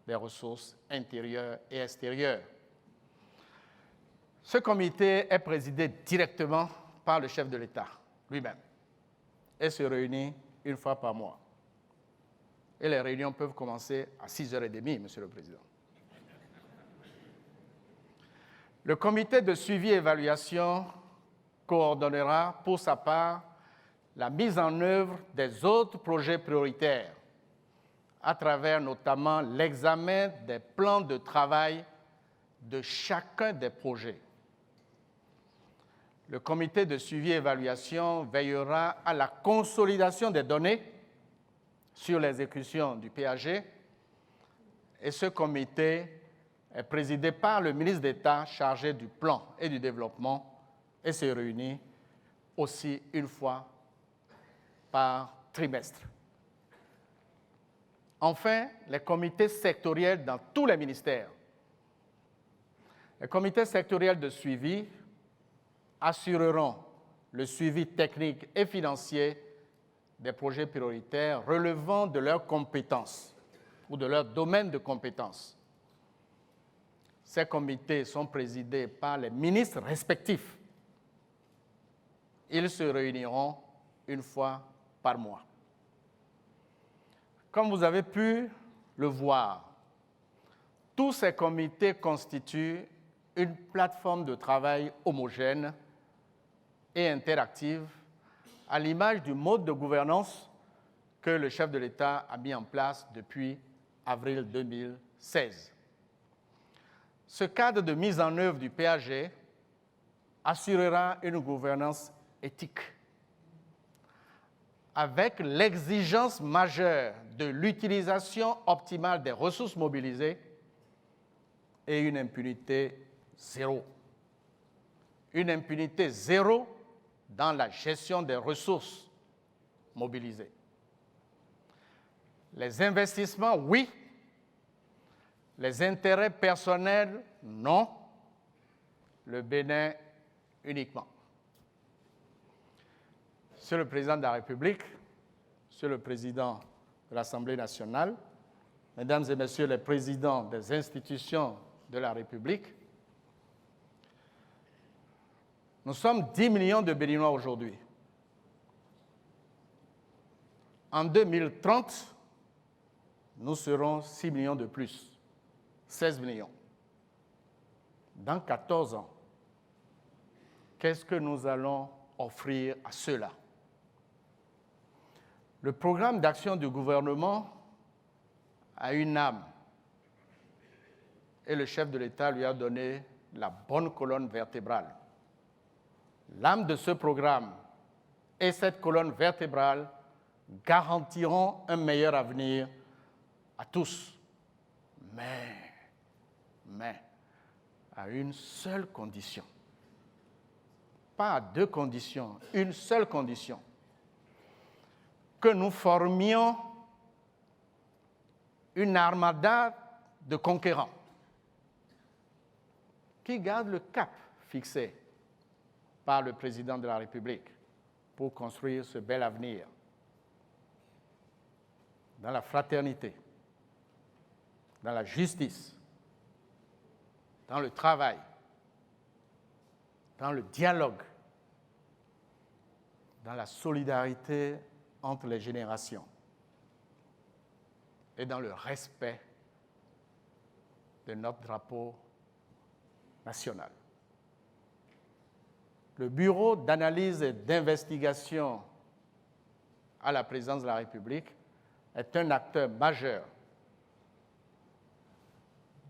des ressources intérieures et extérieures. Ce comité est présidé directement par le chef de l'État lui-même et se réunit une fois par mois. Et les réunions peuvent commencer à 6h30, Monsieur le Président. Le comité de suivi et évaluation coordonnera pour sa part la mise en œuvre des autres projets prioritaires à travers notamment l'examen des plans de travail de chacun des projets. Le comité de suivi et évaluation veillera à la consolidation des données sur l'exécution du PAG et ce comité est présidé par le ministre d'État chargé du plan et du développement et se réunit aussi une fois par trimestre. Enfin, les comités sectoriels dans tous les ministères. Les comités sectoriels de suivi assureront le suivi technique et financier des projets prioritaires relevant de leurs compétences ou de leur domaine de compétences. Ces comités sont présidés par les ministres respectifs. Ils se réuniront une fois par mois. Comme vous avez pu le voir, tous ces comités constituent une plateforme de travail homogène et interactive à l'image du mode de gouvernance que le chef de l'État a mis en place depuis avril 2016. Ce cadre de mise en œuvre du PAG assurera une gouvernance éthique avec l'exigence majeure de l'utilisation optimale des ressources mobilisées et une impunité zéro. Une impunité zéro dans la gestion des ressources mobilisées. Les investissements, oui. Les intérêts personnels, non. Le Bénin, uniquement. Monsieur le Président de la République, Monsieur le Président de l'Assemblée nationale, Mesdames et Messieurs les présidents des institutions de la République. Nous sommes 10 millions de Béninois aujourd'hui. En 2030, nous serons 6 millions de plus, 16 millions. Dans 14 ans, qu'est-ce que nous allons offrir à ceux-là? Le programme d'action du gouvernement a une âme et le chef de l'État lui a donné la bonne colonne vertébrale. L'âme de ce programme et cette colonne vertébrale garantiront un meilleur avenir à tous. Mais, à une seule condition. Pas à deux conditions, une seule condition. Que nous formions une armada de conquérants qui gardent le cap fixé par le président de la République pour construire ce bel avenir dans la fraternité, dans la justice, dans le travail, dans le dialogue, dans la solidarité entre les générations et dans le respect de notre drapeau national. Le Bureau d'analyse et d'investigation à la présidence de la République est un acteur majeur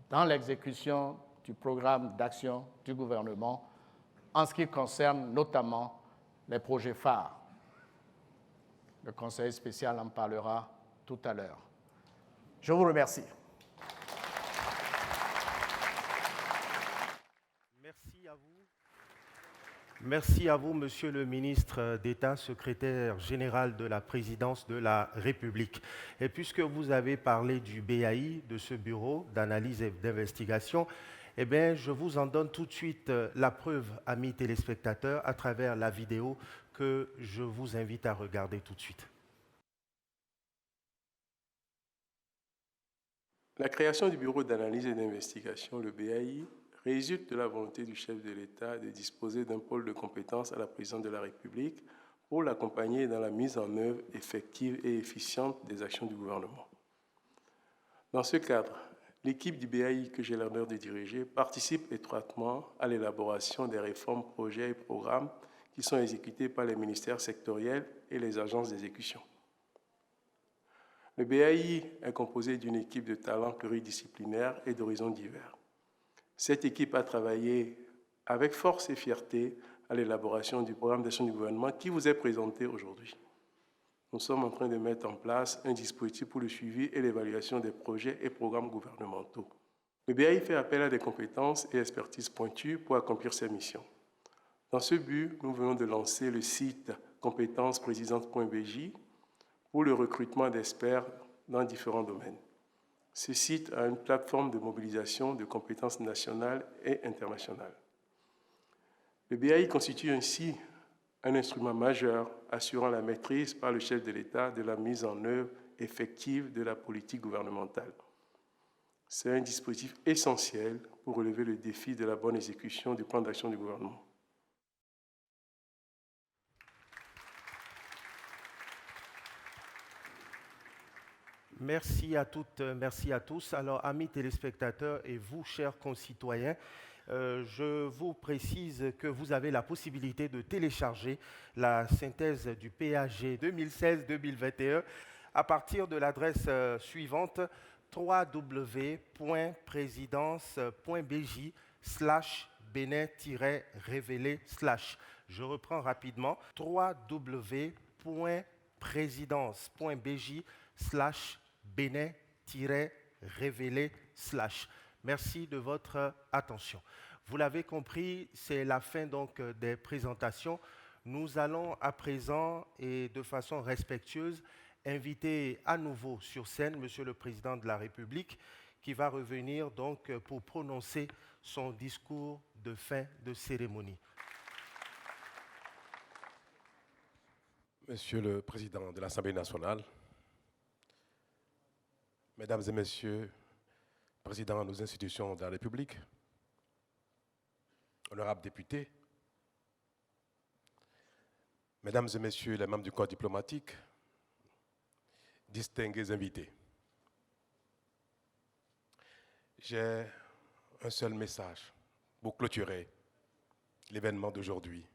dans l'exécution du programme d'action du gouvernement en ce qui concerne notamment les projets phares. Le conseiller spécial en parlera tout à l'heure. Je vous remercie. Merci à vous. Merci à vous, Monsieur le ministre d'État, secrétaire général de la présidence de la République. Et puisque vous avez parlé du BAI, de ce bureau d'analyse et d'investigation, eh bien, je vous en donne tout de suite la preuve, amis téléspectateurs, à travers la vidéo que je vous invite à regarder tout de suite. La création du bureau d'analyse et d'investigation, le BAI, résulte de la volonté du chef de l'État de disposer d'un pôle de compétences à la présidence de la République pour l'accompagner dans la mise en œuvre effective et efficiente des actions du gouvernement. Dans ce cadre, l'équipe du BAI que j'ai l'honneur de diriger participe étroitement à l'élaboration des réformes, projets et programmes qui sont exécutés par les ministères sectoriels et les agences d'exécution. Le BAI est composé d'une équipe de talents pluridisciplinaires et d'horizons divers. Cette équipe a travaillé avec force et fierté à l'élaboration du programme d'action du gouvernement qui vous est présenté aujourd'hui. Nous sommes en train de mettre en place un dispositif pour le suivi et l'évaluation des projets et programmes gouvernementaux. Le BAI fait appel à des compétences et expertises pointues pour accomplir ses missions. Dans ce but, nous venons de lancer le site compétences-présidence.bj pour le recrutement d'experts dans différents domaines. Ce site a une plateforme de mobilisation de compétences nationales et internationales. Le BAI constitue ainsi un instrument majeur assurant la maîtrise par le chef de l'État de la mise en œuvre effective de la politique gouvernementale. C'est un dispositif essentiel pour relever le défi de la bonne exécution du plan d'action du gouvernement. Merci à toutes, merci à tous. Alors, amis téléspectateurs et vous, chers concitoyens, je vous précise que vous avez la possibilité de télécharger la synthèse du PAG 2016-2021 à partir de l'adresse suivante www.présidence.bj/Bénin-révélé/. Je reprends rapidement www.présidence.bj/Bénin-révélé/. Merci de votre attention. Vous l'avez compris, c'est la fin donc des présentations. Nous allons à présent et de façon respectueuse inviter à nouveau sur scène Monsieur le Président de la République qui va revenir donc pour prononcer son discours de fin de cérémonie. Monsieur le Président de l'Assemblée nationale, Mesdames et Messieurs, président de nos institutions de la République, honorables députés, mesdames et messieurs les membres du corps diplomatique, distingués invités, j'ai un seul message pour clôturer l'événement d'aujourd'hui.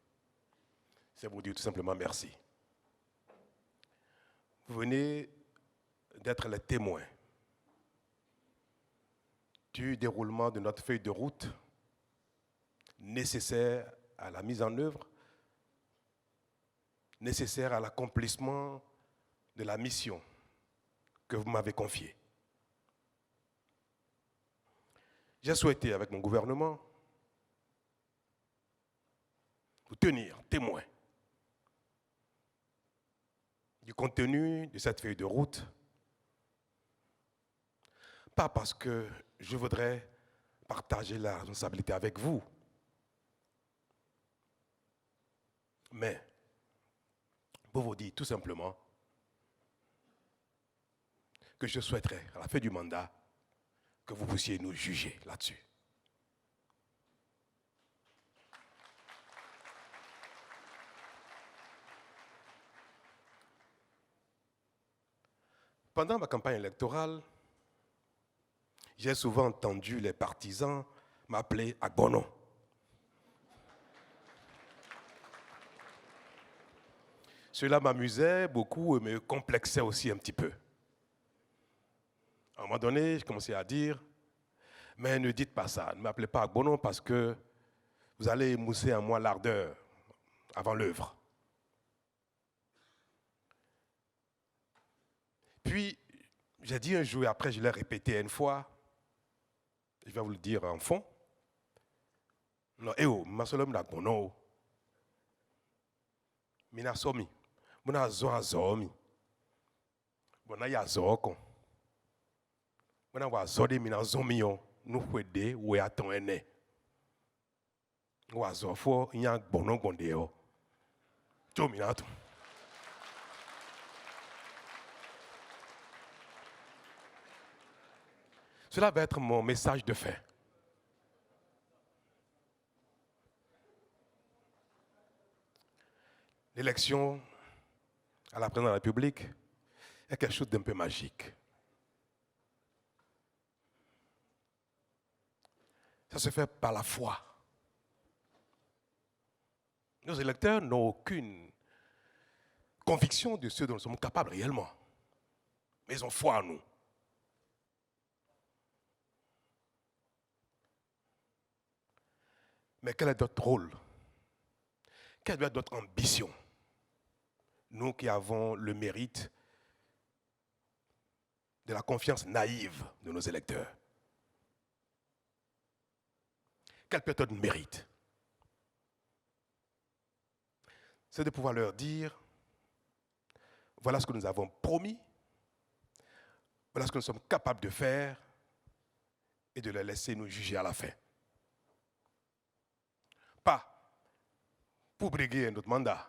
C'est vous dire tout simplement merci. Vous venez d'être les témoins du déroulement de notre feuille de route nécessaire à la mise en œuvre, nécessaire à l'accomplissement de la mission que vous m'avez confiée. J'ai souhaité, avec mon gouvernement, vous tenir témoin du contenu de cette feuille de route, pas parce que je voudrais partager la responsabilité avec vous, mais pour vous dire tout simplement que je souhaiterais, à la fin du mandat, que vous puissiez nous juger là-dessus. Pendant ma campagne électorale, j'ai souvent entendu les partisans m'appeler Agbono. Cela m'amusait beaucoup et me complexait aussi un petit peu. À un moment donné, je commençais à dire, mais ne dites pas ça, ne m'appelez pas Agbono parce que vous allez émousser en moi l'ardeur avant l'œuvre. Puis, j'ai dit un jour, et après je l'ai répété une fois, je vais vous le dire en fond. Non, ma solom na Agbono. Mina somi. Muna zo azomi. Bona ya zoko. Muna wa zode mina zomion. Nou kwede we aton ene. Wa zofo nya Agbono gonde yo. To mina to. Cela va être mon message de fin. L'élection à la présidence de la République est quelque chose d'un peu magique. Ça se fait par la foi. Nos électeurs n'ont aucune conviction de ce dont nous sommes capables réellement. Mais ils ont foi en nous. Mais quel est notre rôle? Quelle doit être notre ambition? Nous qui avons le mérite de la confiance naïve de nos électeurs. Quel peut être notre mérite? C'est de pouvoir leur dire, voilà ce que nous avons promis, voilà ce que nous sommes capables de faire, et de les laisser nous juger à la fin. Pas pour briguer un autre mandat.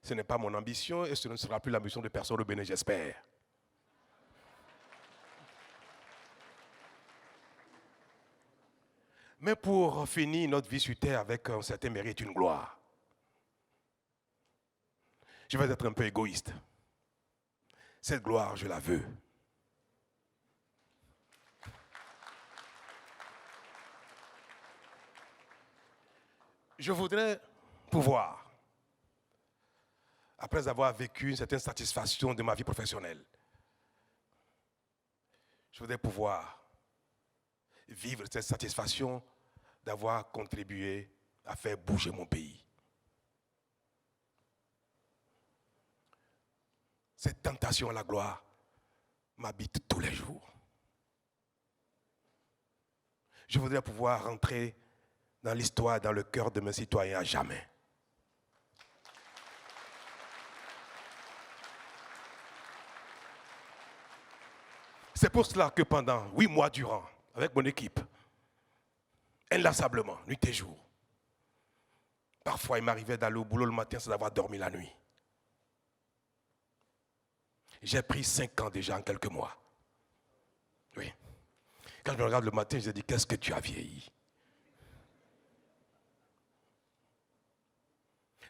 Ce n'est pas mon ambition et ce ne sera plus l'ambition de personne au Bénin, j'espère. Mais pour finir notre vie sur terre avec un certain mérite, une gloire. Je vais être un peu égoïste. Cette gloire, je la veux. Je voudrais pouvoir, après avoir vécu une certaine satisfaction de ma vie professionnelle, je voudrais pouvoir vivre cette satisfaction d'avoir contribué à faire bouger mon pays. Cette tentation à la gloire m'habite tous les jours. Je voudrais pouvoir rentrer dans l'histoire, dans le cœur de mes citoyens à jamais. C'est pour cela que pendant 8 mois durant, avec mon équipe, inlassablement, nuit et jour, parfois il m'arrivait d'aller au boulot le matin sans avoir dormi la nuit. J'ai pris 5 ans déjà en quelques mois. Oui. Quand je me regarde le matin, je me dis, qu'est-ce que tu as vieilli?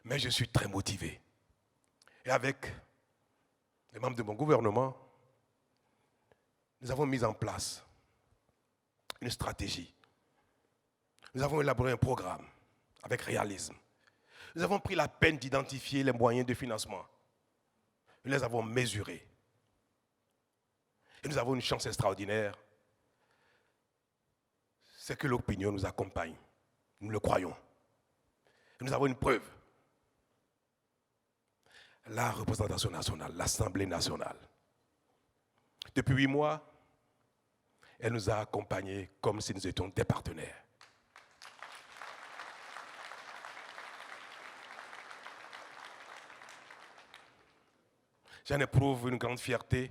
Mais je suis très motivé. Et avec les membres de mon gouvernement, nous avons mis en place une stratégie. Nous avons élaboré un programme avec réalisme. Nous avons pris la peine d'identifier les moyens de financement. Nous les avons mesurés. Et nous avons une chance extraordinaire. C'est que l'opinion nous accompagne. Nous le croyons. Et nous avons une preuve. La représentation nationale, l'Assemblée nationale. Depuis 8 mois, elle nous a accompagnés comme si nous étions des partenaires. J'en éprouve une grande fierté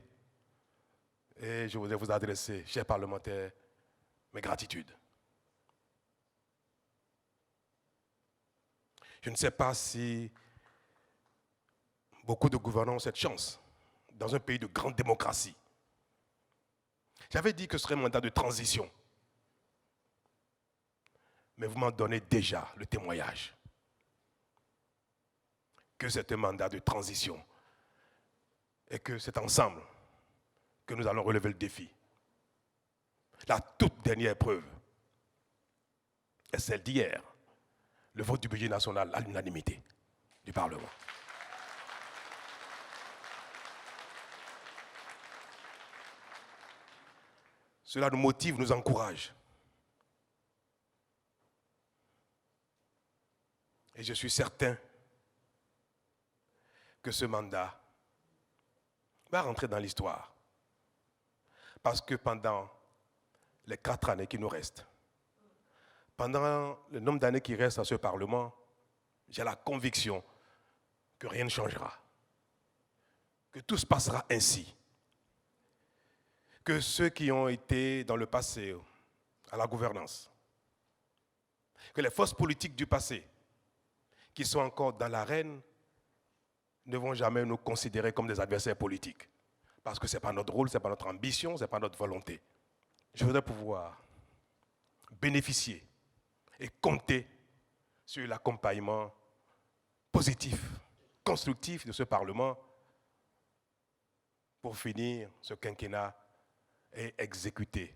et je voudrais vous adresser, chers parlementaires, mes gratitudes. Je ne sais pas si beaucoup de gouvernants ont cette chance dans un pays de grande démocratie. J'avais dit que ce serait un mandat de transition. Mais vous m'en donnez déjà le témoignage que c'est un mandat de transition et que c'est ensemble que nous allons relever le défi. La toute dernière preuve est celle d'hier, le vote du budget national à l'unanimité du Parlement. Cela nous motive, nous encourage. Et je suis certain que ce mandat va rentrer dans l'histoire. Parce que pendant les 4 années qui nous restent, pendant le nombre d'années qui restent à ce Parlement, j'ai la conviction que rien ne changera, que tout se passera ainsi, que ceux qui ont été dans le passé à la gouvernance, que les forces politiques du passé qui sont encore dans l'arène ne vont jamais nous considérer comme des adversaires politiques. Parce que ce n'est pas notre rôle, ce n'est pas notre ambition, ce n'est pas notre volonté. Je voudrais pouvoir bénéficier et compter sur l'accompagnement positif, constructif de ce Parlement pour finir ce quinquennat et exécuter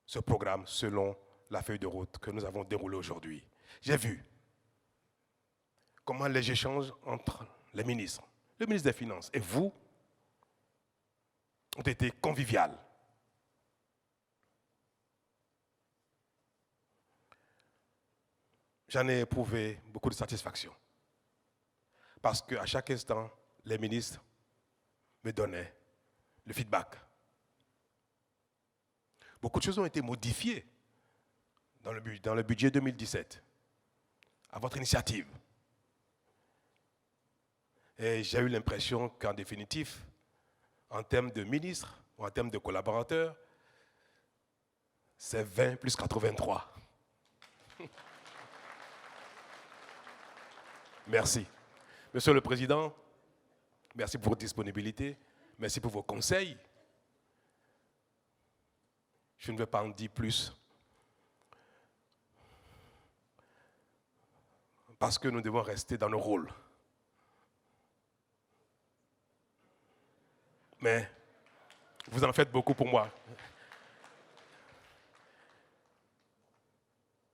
ce programme selon la feuille de route que nous avons déroulée aujourd'hui. J'ai vu comment les échanges entre les ministres, le ministre des Finances et vous, ont été conviviales. J'en ai éprouvé beaucoup de satisfaction. Parce qu'à chaque instant, les ministres me donnaient le feedback. Beaucoup de choses ont été modifiées dans le budget 2017, à votre initiative. Et j'ai eu l'impression qu'en définitive, en termes de ministres ou en termes de collaborateurs, c'est 20 plus 83. Merci. Monsieur le Président, merci pour votre disponibilité, merci pour vos conseils. Je ne vais pas en dire plus. Parce que nous devons rester dans nos rôles. Mais vous en faites beaucoup pour moi.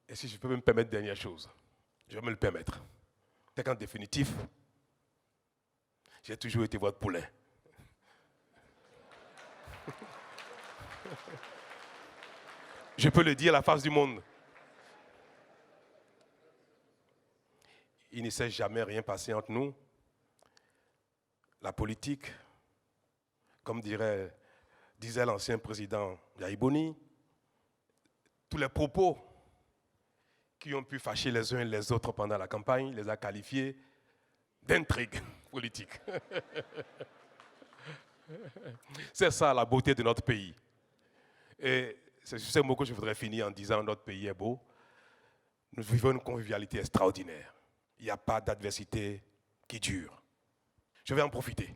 Et si je peux me permettre une dernière chose, je vais me le permettre. C'est qu'en définitif, j'ai toujours été votre poulain. Je peux le dire à la face du monde. Il ne s'est jamais rien passé entre nous. La politique, comme disait l'ancien président Yaïboni, tous les propos qui ont pu fâcher les uns et les autres pendant la campagne, les a qualifiés d'intrigue politique. C'est ça la beauté de notre pays. Et c'est sur ces mots que je voudrais finir en disant notre pays est beau. Nous vivons une convivialité extraordinaire. Il n'y a pas d'adversité qui dure. Je vais en profiter.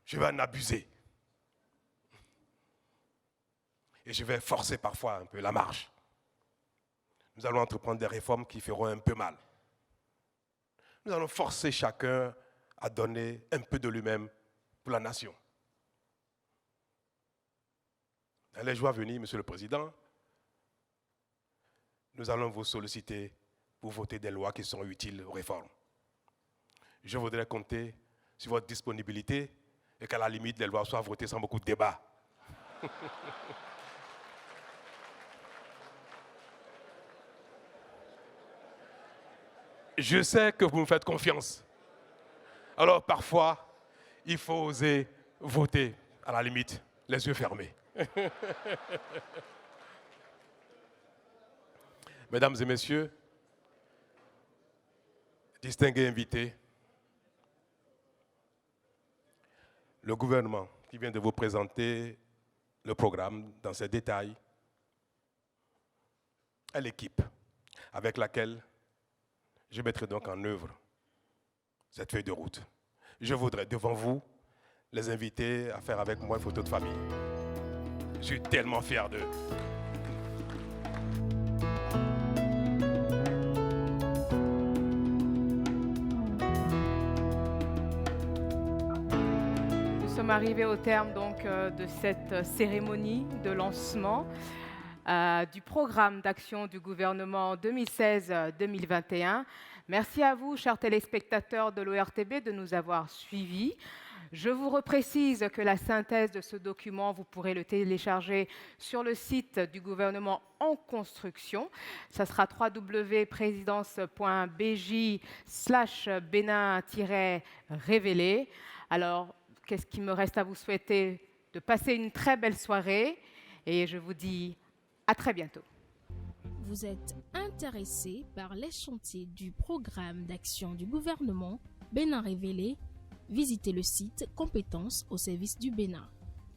Je vais en abuser. Et je vais forcer parfois un peu la marche. Nous allons entreprendre des réformes qui feront un peu mal. Nous allons forcer chacun à donner un peu de lui-même pour la nation. Dans les jours à venir, Monsieur le Président, nous allons vous solliciter pour voter des lois qui sont utiles aux réformes. Je voudrais compter sur votre disponibilité et qu'à la limite, les lois soient votées sans beaucoup de débat. Je sais que vous me faites confiance. Alors parfois, il faut oser voter, à la limite, les yeux fermés. Mesdames et messieurs, distingués invités, le gouvernement qui vient de vous présenter le programme dans ses détails est l'équipe avec laquelle je mettrai donc en œuvre cette feuille de route. Je voudrais devant vous les inviter à faire avec moi une photo de famille. Je suis tellement fier d'eux. Nous sommes arrivés au terme donc de cette cérémonie de lancement du programme d'action du gouvernement 2016-2021. Merci à vous, chers téléspectateurs de l'ORTB, de nous avoir suivis. Je vous reprécise que la synthèse de ce document, vous pourrez le télécharger sur le site du gouvernement en construction. Ça sera www.présidence.bj/bénin-révélé. Alors, qu'est-ce qu'il me reste à vous souhaiter? De passer une très belle soirée et je vous dis à très bientôt. Vous êtes intéressé par les chantiers du programme d'action du gouvernement Bénin Révélé? Visitez le site Compétences au service du Bénin.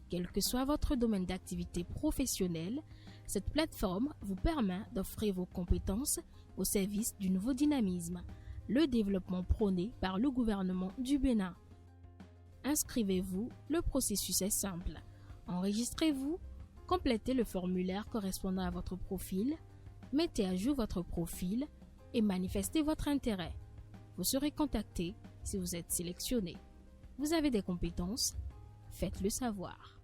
Quel que soit votre domaine d'activité professionnelle, cette plateforme vous permet d'offrir vos compétences au service du nouveau dynamisme, le développement prôné par le gouvernement du Bénin. Inscrivez-vous, le processus est simple. Enregistrez-vous, complétez le formulaire correspondant à votre profil, mettez à jour votre profil et manifestez votre intérêt. Vous serez contacté si vous êtes sélectionné. Vous avez des compétences, faites-le savoir.